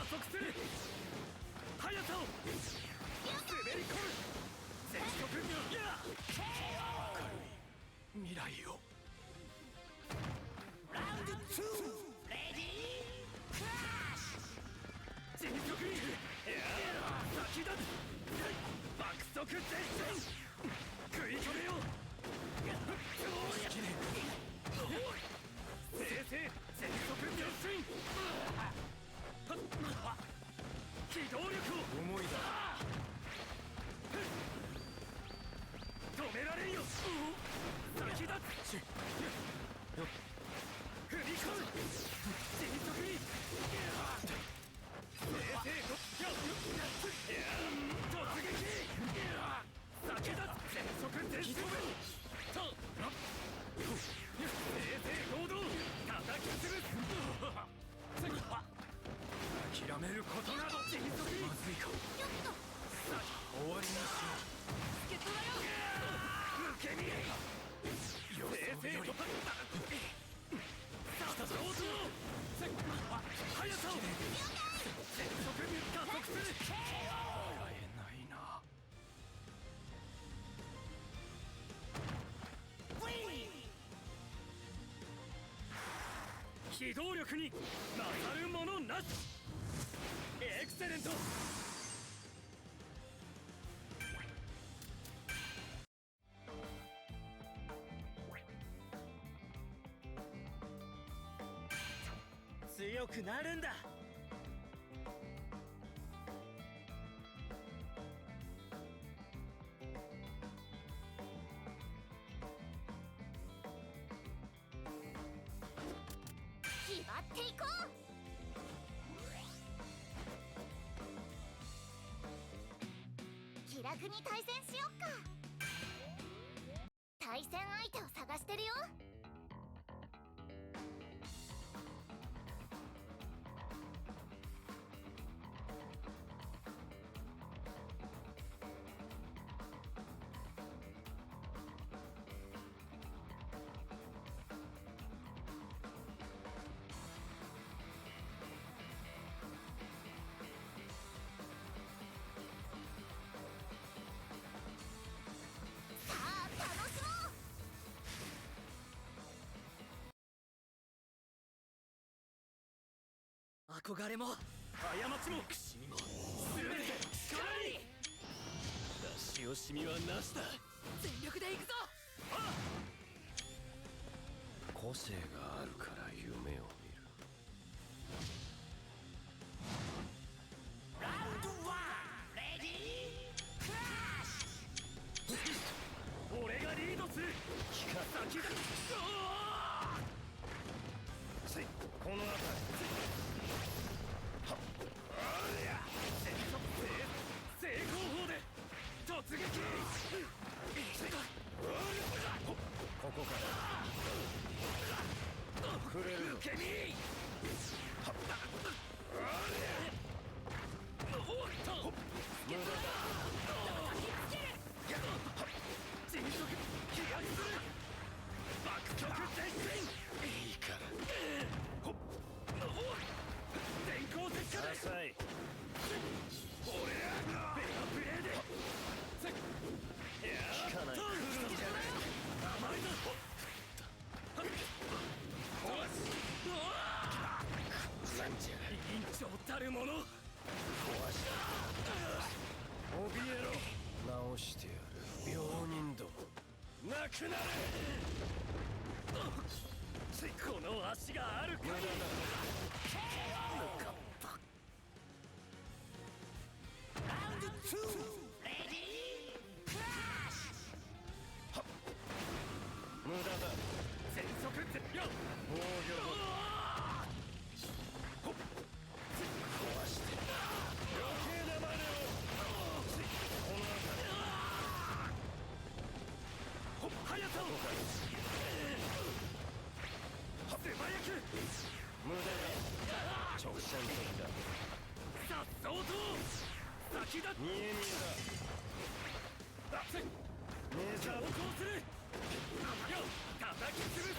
速する。速さを滑り込む。全速未来を。ラウンド2レディークラッシュ。迅速に先立つ。爆速前進。食い止めよう。正々全速前進。機動力を思いだ。止められんよ。先立つ。踏み込む。迅速に正々突撃。先立つ。全速前進。と正々堂々叩き潰す。諦めることなど迅速にまずいか。終わりにしよう。助っ人だよ。受け身正々堂々さあ上等。速さを全速に加速する。笑えないな。機動力に勝るものなし。エクセレント。強くなるんだ。気張っていこう。気楽に対戦しよっか。対戦相手を探してるよ。さあ楽しもう。憧れも過ちも死にも全て力に出し惜しみはなしだ。全力で行くぞ。個性があるから夢を見る。ラウンドワンレディークラッシュ。俺がリードする。先だ。この辺り正攻法で突撃。ここからくなれ。この足がある限り。ラウンド2、レディークラッシュ。無駄だ。全速絶叫。防御壊して余計なまねを。この辺り速さを素早く。無駄だ。直線的だ。さっそうと先だ。見え見えだ。メジャーをこうする。よ叩き潰す。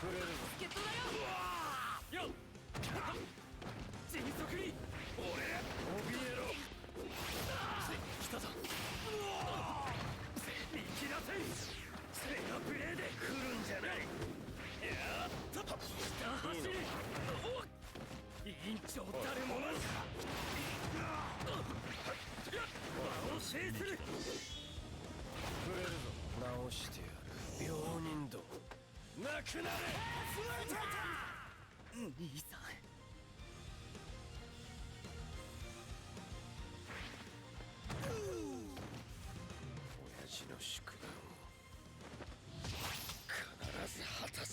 触れるぞ。助っ人だよ。よ迅速に。俺怯えろ。来たぞ。見切らせん。セガプレーで来るんじゃない。やっと下走る。委員長たるもの。場を制する。触れるぞ。直してやる。病人どなくなれ。兄さん。親父の宿題を必ず果たす。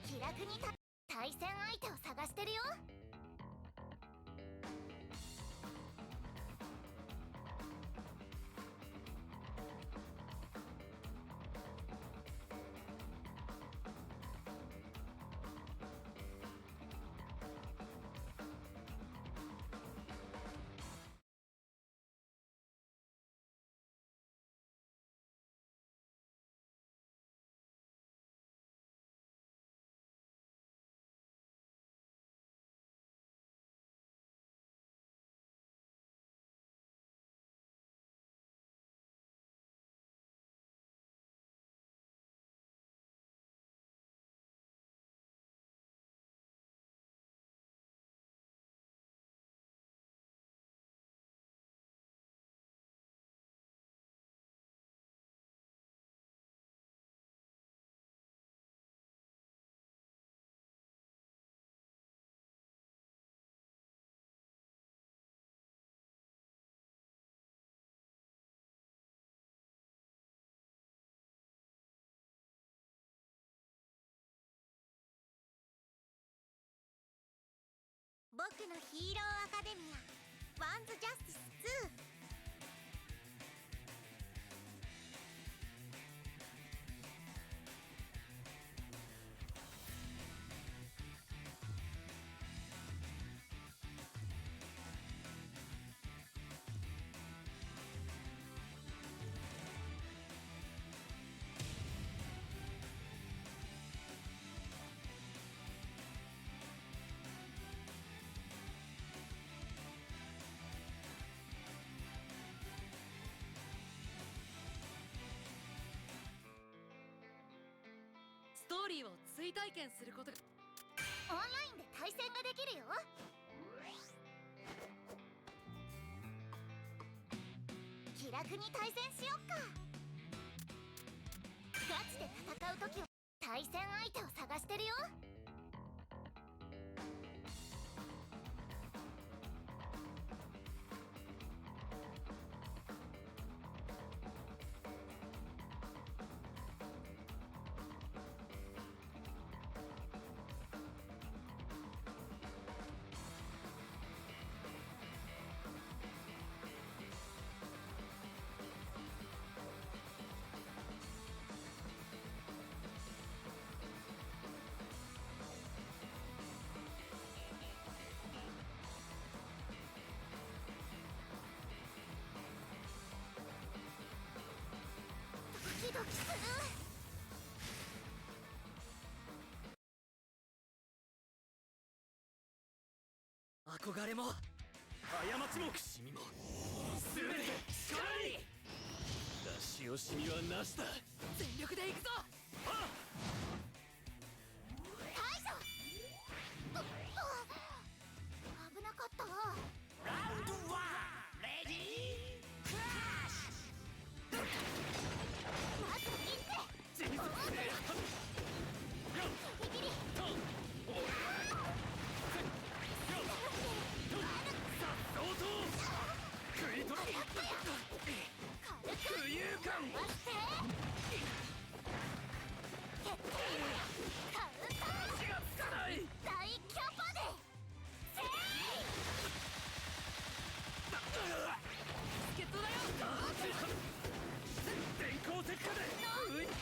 気楽に対戦相手を探してるよ。僕のヒーローアカデミアワンズジャスティス2。ストーリーを追体験することが。オンラインで対戦ができるよ。気楽に対戦しよっか。ガチで戦う時は対戦相手を探してるよ。ドキドキする。憧れも過ちもしみも全て力に出し惜しみはなしだ。全力で行くぞ。大将危なかったわ。ラウンド1レディークラッシまず行って人生ギリギリ食い取る浮遊感割って決定カウンター足がつかない。大キャパでせ助っ人だよ。電光石火で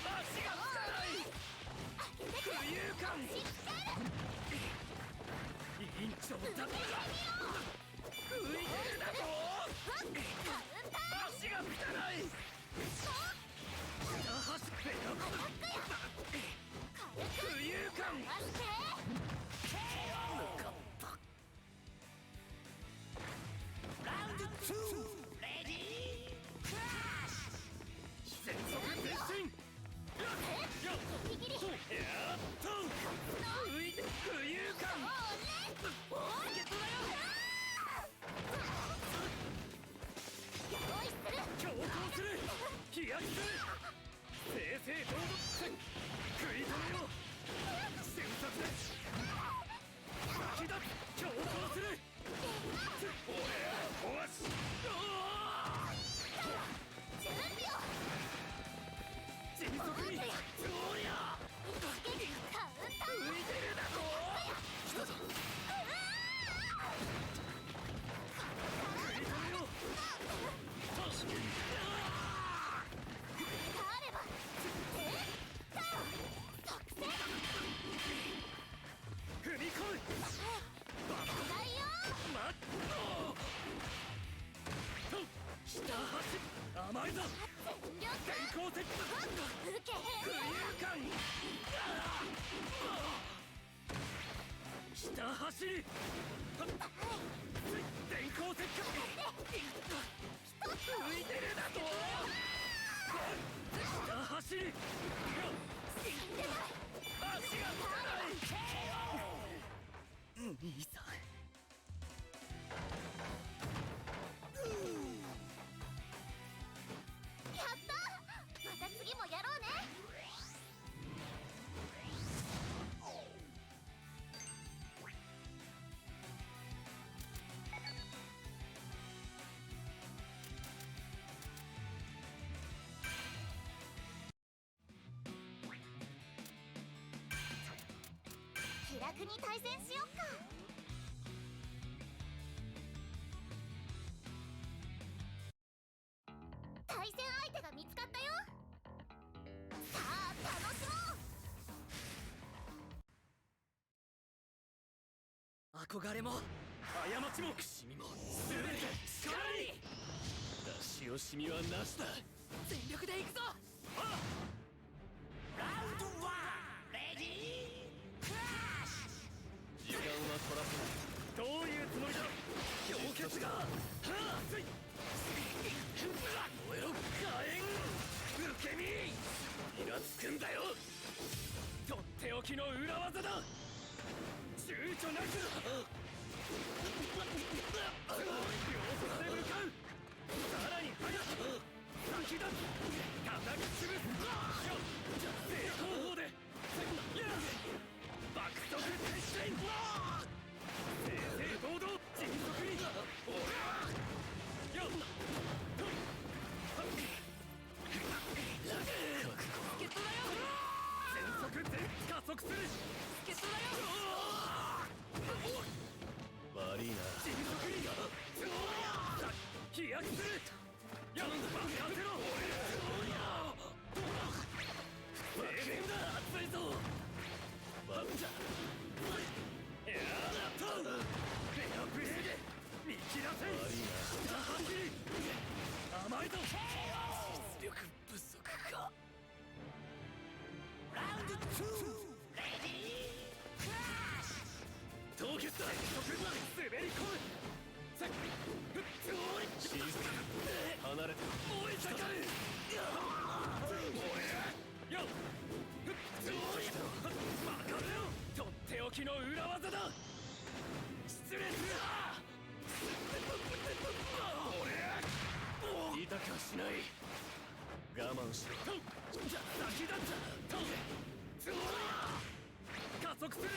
足がつかない浮遊感委員長だった浮いてるだとカウンター足がつかない走って浮遊感割ってラウンド2レディークラッシ全速前進ギリギリやっと浮いて浮遊感助っ人だよ用意する強行する飛躍する正々堂々食い止めよう瞬殺で引き立つ強行する俺は壊し準備を迅速にそうりゃ一撃カウンター浮いてるだと来たぞ食い止めようがあれば作戦踏み込むないよまっ下走甘いぞ全力電光石火受けへん浮遊感下走り電光石火浮いてるだと下走り足がつかない兄さんやったまた次もやろうね気楽に対戦しよっか対戦相手が見つかったよさあ楽しもう憧れも過ちもくしみも全て力に出し惜しみはなしだ。全力で行くぞ。ラウンド1レディークラッシ時間は取らせない。どういうつもりだ。氷結が熱い燃えろ火炎受け身イラつくんだよ。とっておきの裏技だ。躊躇なく両方で向かう。さらに早く先立つ叩き潰す正攻法で爆速前進正々堂々迅速によっ助っ人だよ。全速全加速する助っ人だよ。悪いな迅速に飛躍するよっ任せろ大変だ熱いぞバッタやったフェアプレーで見切らせ悪いな走り甘いぞ実力不足か。ラウンド2レディークラッシ凍結だ滑り込む我慢しろ。じゃ先だった加速する。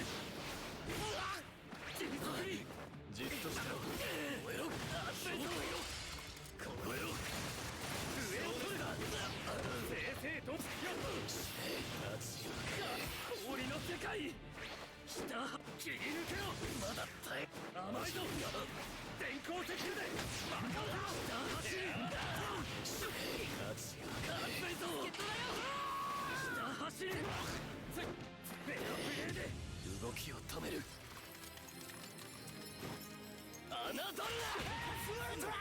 迅速にじっとしてろ。燃えろ。そうよ。このよ。上を取るだ。正々と氷の世界。下切り抜けろ。まだ耐え甘いぞ。電光石火でバカを下走り。熱いぞ。下走り。ベアプレーで動きを止める。侮るな。頼んだ。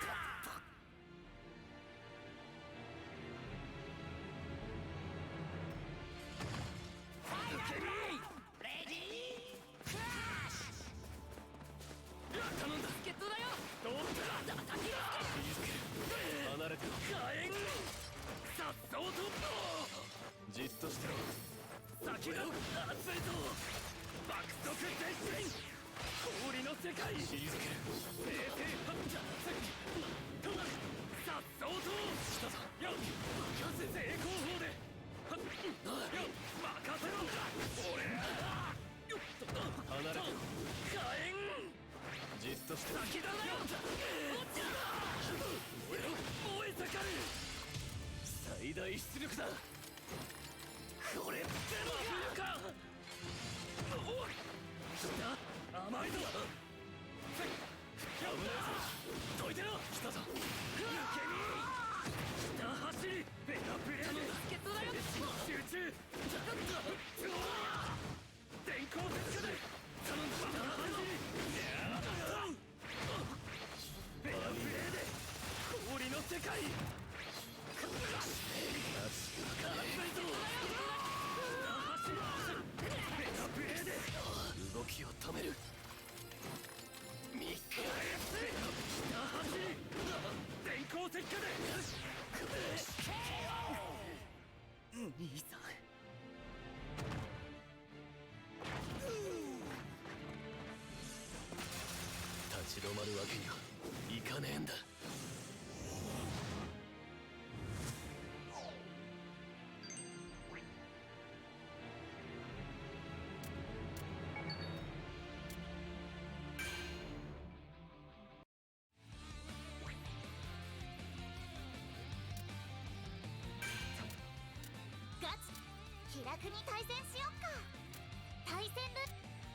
助っ人だよ。どうだ。離れてろ。火炎。さっそうと。じっとしてろ。先だ。熱いぞ。爆速前進。氷の世界。退ける。正々発射。さっそうと。来たぞ。よっ。成功法で。よっ。任せろ。俺。よっと。離れてろ。火炎。じっとして先だなよ。燃え盛る。最大出力だ。これでもか。下甘いぞ。危ないぞ。どいてろ。来たぞ。抜け身。下走り。ベアプレー。頼んだ。助っ人だよ。集中。電光石火で頼んだ。下走り。ベアプレーで氷の世界。熱いぞ。ベアプレーで動きを止める。見返せ。下走り。電光石火で兄さん。立ち止まるわけにはいかねえんだ。ガチ気楽に対戦しよっか。対戦ル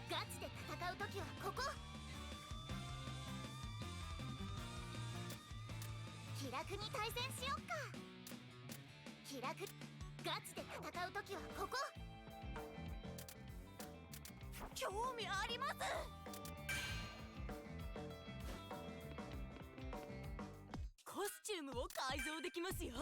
ガチで戦うときはここ。気楽に対戦しよっか。気楽ガチで戦うときはここ。興味あります。コスチュームを改造できますよ。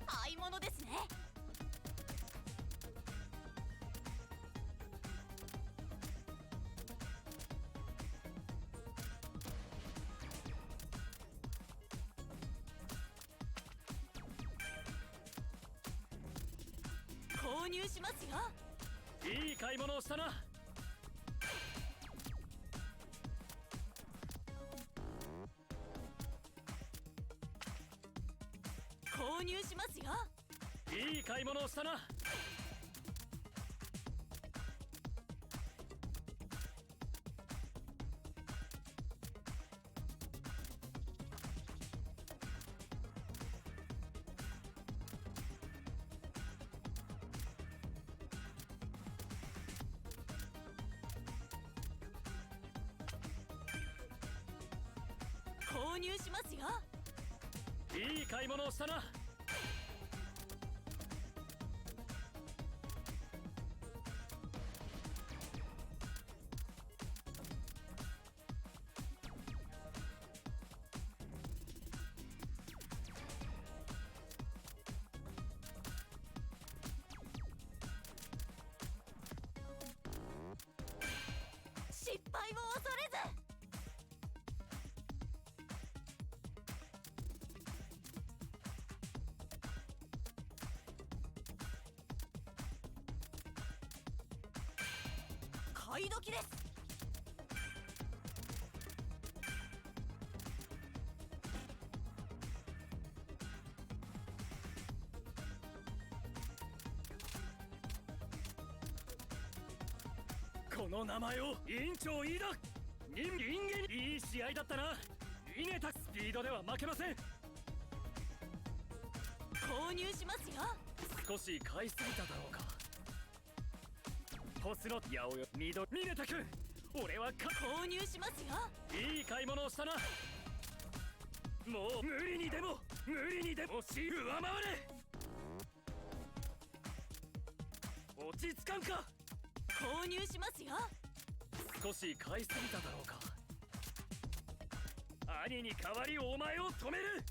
買い物ですね。購入しますよ。いい買い物をしたな。購入しますよ。いい買い物をしたな。入しますよ。いい買い物をしたな。失敗を恐れず。買い時です。この名前を委員長飯田人間いい試合だったな。逃げたスピードでは負けません。購入しますよ。少し買いすぎただろうか。ホスの八百よミネタ君、俺は購入しますよ。いい買い物をしたな。もう無理にでも上回れ。落ち着かんか。購入しますよ。少し買いすぎただろうか。兄に代わりお前を止める。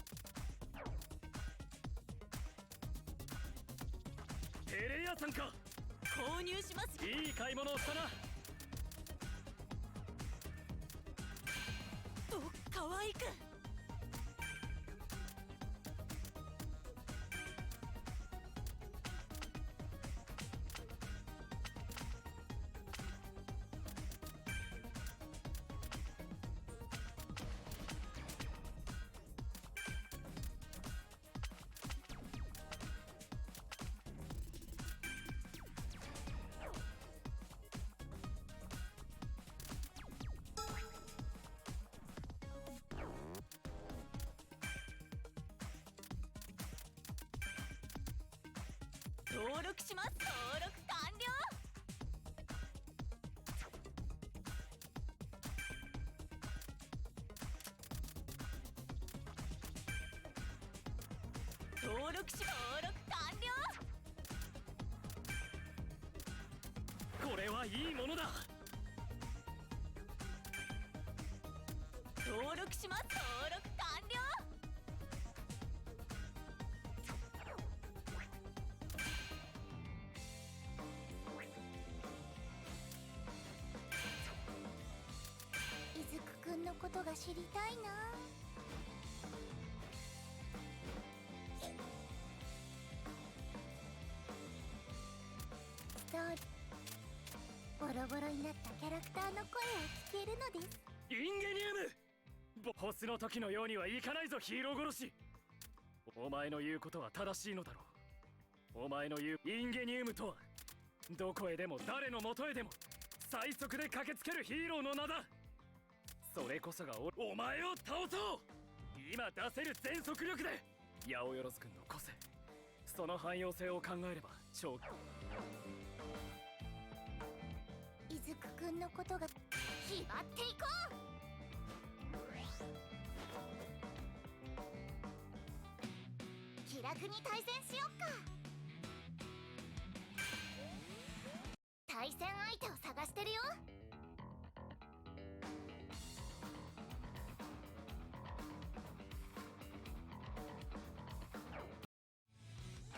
テレ屋さんか。購入します。いい買い物をしたな。と可愛く。登録します。登録完了。登録完了。これはいいものだ。登録します。登録完了。いずくくんのことが知りたいな。ストーリーボロボロになったキャラクターの声を聞けるのです。インゲニウム、ボスの時のようにはいかないぞ。ヒーロー殺し、お前の言うことは正しいのだろう。お前の言うインゲニウムとは、どこへでも誰の元へでも最速で駆けつけるヒーローの名だ。それこそがお前を倒そう。今出せる全速力で。八百万君の個性、その汎用性を考えれば超。いずくくんのことが決まっていこう。気楽に対戦しよっか。対戦相手を探してるよ。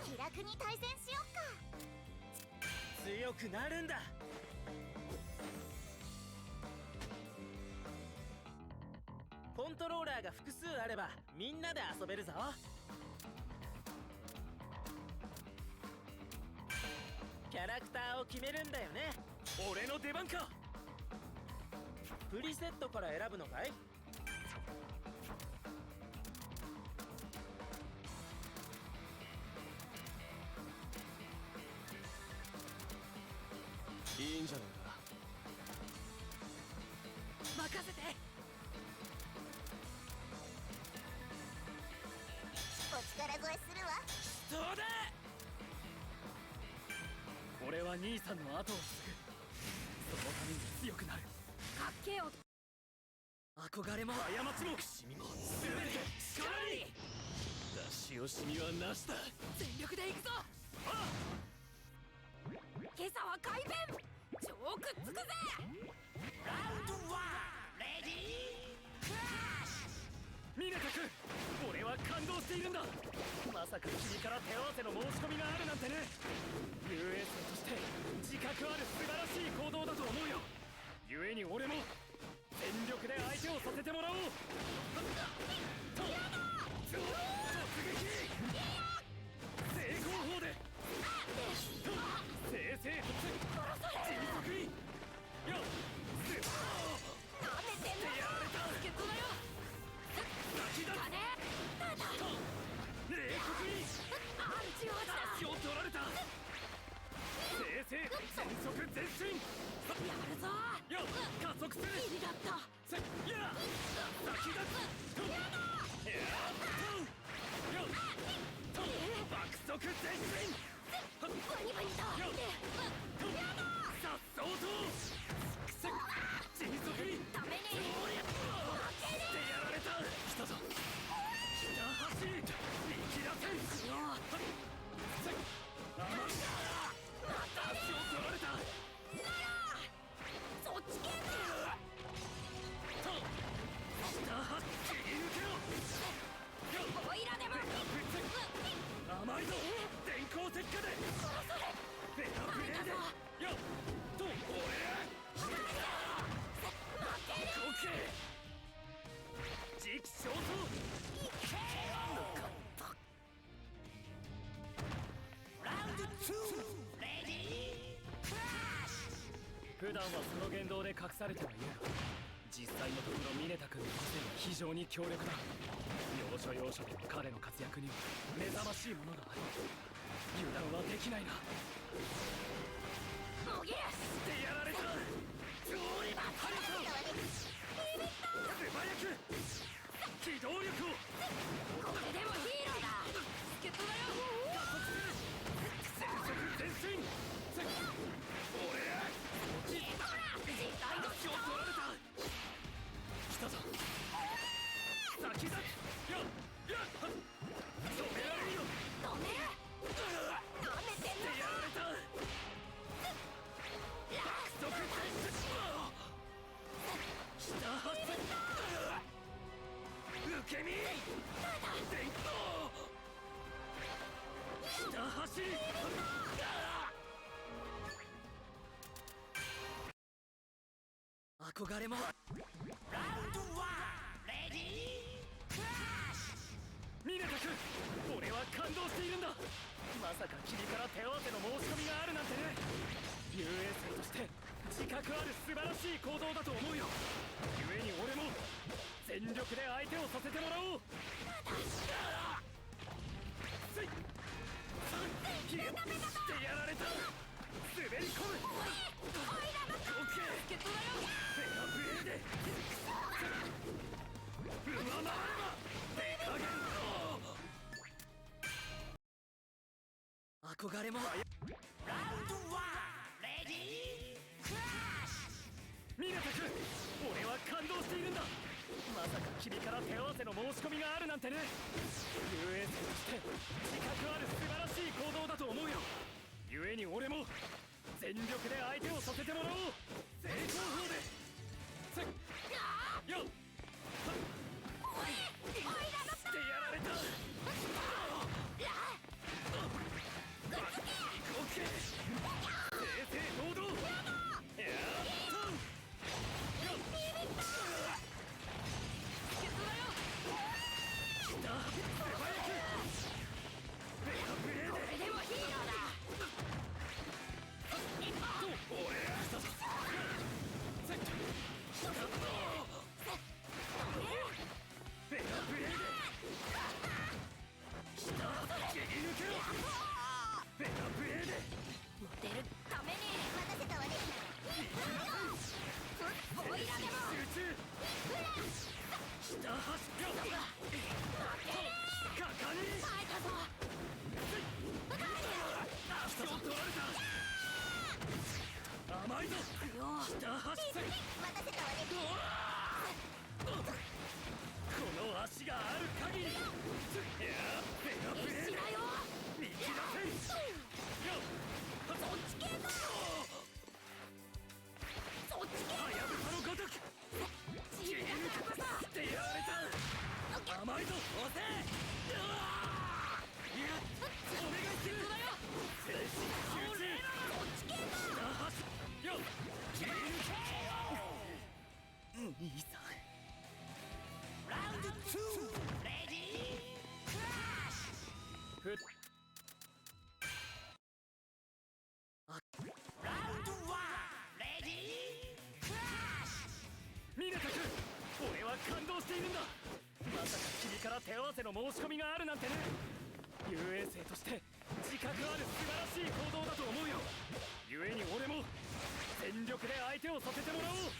気楽に対戦しよっか。強くなるんだ。コントローラーが複数あればみんなで遊べるぞ。キャラクターを決めるんだよね。俺の出番か。プリセットから選ぶのかい？いいんじゃないか。任せて。お力添えするわ。そうだ。俺は兄さんの後を継ぐ。そのために強くなる。かっけよ。憧れも過ちもくしみも全かなり出し惜しみはなしだ。全力で行くぞ。今朝は改弁超くっつくぜ。ラウンド1レディークラッシミネタ君、俺は感動しているんだ。まさか君から手合わせの申し込みがあるなんてね。遊泳生として自覚ある素晴らしい行動だと思うよ。故に俺も全力で相手をさせてもらおう。と突撃成功法で正々迅速によっなめてんのやられた。助っ人だよ。先だ冷酷にアンチ王子だ。足を取られた。正々全速前進やるぞ。よっ加速する。ギリだった。せや先だとやっとよっと爆速前進バニバニだ。よっとさっそうと迅速にためにってやられた。来たぞひた走り力らせんよせあまり足を取られた。そっち系だ。と下走り抜けろよっオイラでも甘いぞ電光石火でフェアプレーでよっと俺オッケー時期尚早ラウンド2レディークラッシ普段はその言動で隠されてはいるが、実際のところミネタ君の個性は非常に強力だ。要所要所での彼の活躍には目覚ましいものがある。油断はできないな。もぎるってやられた。通りば速さ素早く機動力をこれでもヒーローだ。助っ人だよ。加速する全速前進俺足を取られた。来たぞ先だよっやっ止められるよ止める。なめてんってやられた。爆速前進下発受け身電光下走り憧れもラウンド1レディークラッシミネタ君、俺は感動しているんだ。まさか君から手合わせの申し込みがあるなんてね。遊泳生として自覚ある素晴らしい行動だと思うよ。故に俺も全力で相手をさせてもらおう。せいヒュッしてやられた。滑り込むオッケー助っ人だよ。フェアプレーで上回れば手加減憧れもラウンド1レディークラッシミネタ君、俺は感動しているんだ。まさか君から手合わせの申し込みがあるなんてね。遊泳生として自覚ある素晴らしい行動だと思うよ。故に俺も全力で相手をさせてもらおう。成功法でせっよっってやられた。オッケー正々堂々やっとよっ助っ人だよ。来た素早くフェアプレーでこれでもヒーローだ。俺来たぞせっ来たぞフェアプレーで来た切り抜けろフェアプレーでモテるために待たせたわね。オイラでも集中下走っよ果敢に耐えたぞ。足を取られた。甘いぞ下走って待たせたわね。この足がある限り、いやフェアプレーで見切らせん。そっち系だ。そっち系はやぶさのごとく切り抜かしてやられた。甘いぞ押せ。いやお願いするだよ。精神集中。そっち系だ。よっ切り抜け。兄さん。ラウンド2レディークラッシュ。ふっラウンド1レディークラッシュ。ミネタ君、俺は感動しているんだ。まさか君から手合わせの申し込みがあるなんてね。遊泳生として自覚ある素晴らしい行動だと思うよ。故に俺も全力で相手をさせてもらおう。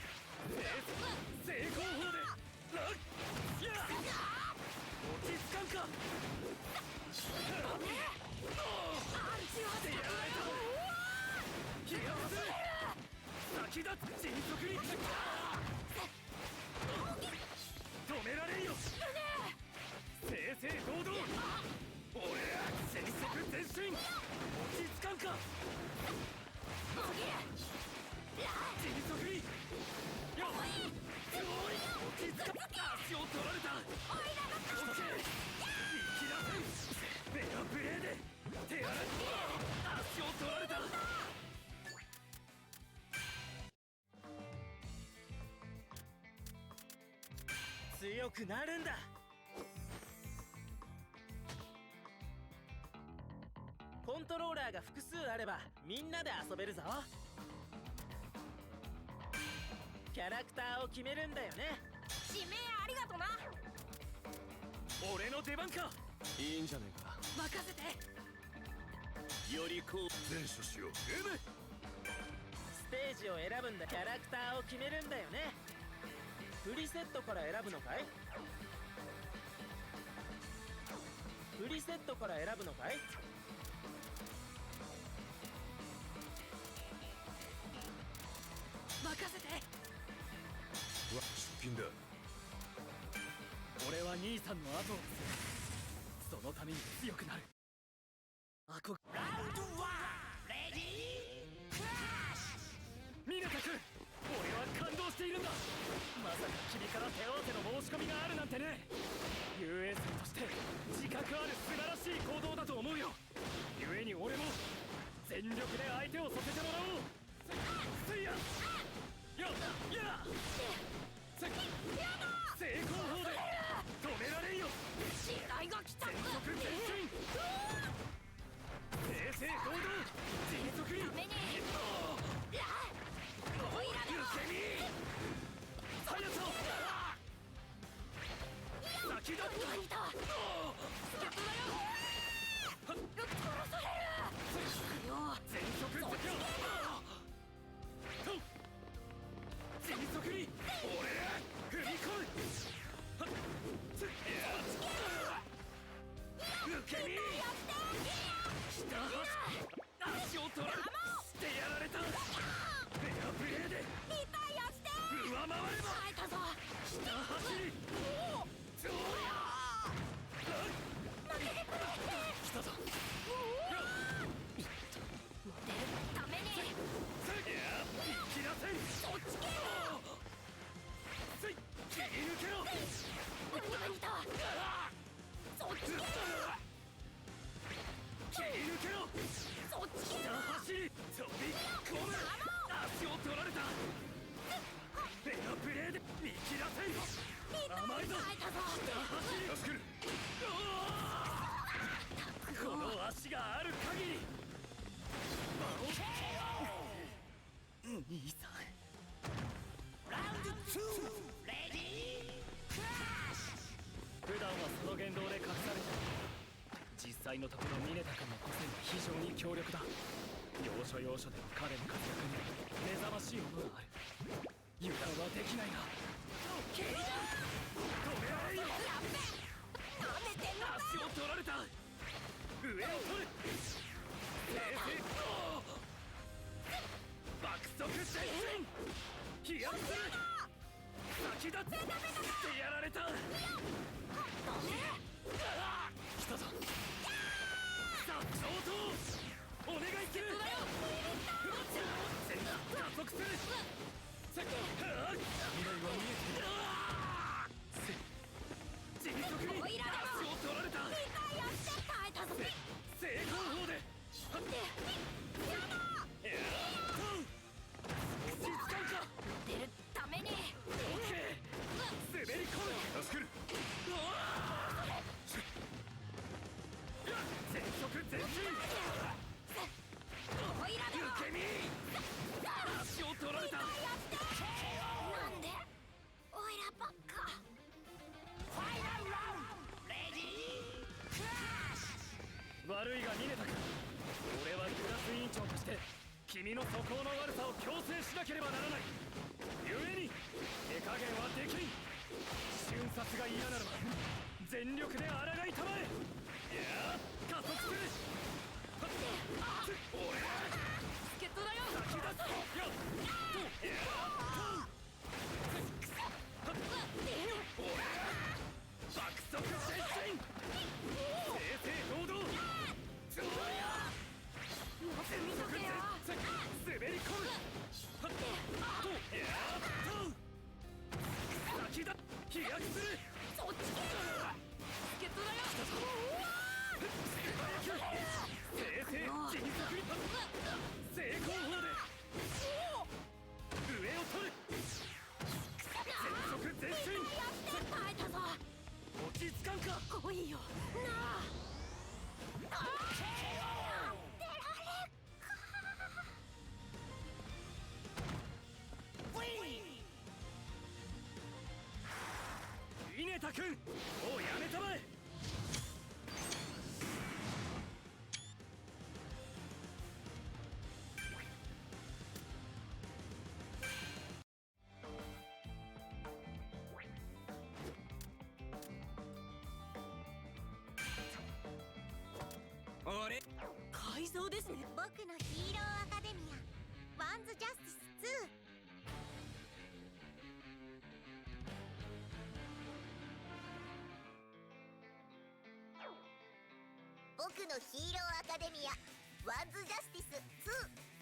成功法でラッキャー。落ち着かんか。やられた。気がする。先立つ迅速に止められんよ。正々堂々俺ら全速前進。落ち着かんか。迅速によっ落ち着かん。足を取られた。オッケー見切らせん。フェアプレーで手洗い。足を取られた。強くなるんだ。コントローラーが複数あればみんなで遊べるぞ。キャラクターを決めるんだよね。指名ありがとな。俺の出番か。いいんじゃねえか。任せて。よりこう前処しよう。ステージを選ぶんだ。キャラクターを決めるんだよね。プリセットから選ぶのかい？プリセットから選ぶのかい？任せて。出勤だ。俺は兄さんの後を継ぐ。そのために強くなる。ラウンド1レディークラッシュ。ミネタ君、俺は感動しているんだ。まさか君から手合わせの申し込みがあるなんてね。遊泳生として自覚ある素晴らしい行動だと思うよ。故に俺も全力で相手をさせてもらおう。せいやよっや成功法で止められんよ。地雷が来た。全速前進。正々堂々迅速に。ためにオイラでも受け身速さを先立った。いた。助っ人だよ。殺されるよ。全速前進。迅速に俺ら踏み込む。受け身下足を取られしてやられた。フェアプレーでリタイアして。上回れば耐えたぞ。下走り。そりゃ負けてくれって。来たぞ。出るために。生きなせん。そっち系切り抜けろ。何だ。そっち系切り抜けろ。そっち系下走り飛び込む。足を取られた。フェアプレーで見切らせん。甘いぞ。耐えたぞ。下走り助ける。この足がある限り兄さん。ラウンド2レディークラッシュ。普段はその言動で隠されてる。実際のところミネタ君の個性は非常に強力だ。要所要所での彼の活躍に目覚ましいものがある。油断はできないな。止められんよ。なめてんの。足を取られた。上を取る。冷静。爆速前進。飛躍する。先立つしてやられた。悪いがニネタ君、俺はクラス委員長として君の素行の悪さを強制しなければならない。故に手加減はできん。瞬殺が嫌ならば全力で抗いたまえ。いや加速する。俺助っ人だよ。先出すよ。爆速前進。正々堂々。見とけよ。滑り込む。先だ。飛躍する。そっちけ。助っ人だよ。正々迅速に成功法で上を取る。全速前進。耐えたぞ。落ち着かんか。来いよなあ。イネタ君、もうやめたまえ。俺改造ですね。僕のヒーローアカデミアワンズジャスティス2。僕のヒーローアカデミアワンズジャスティス2。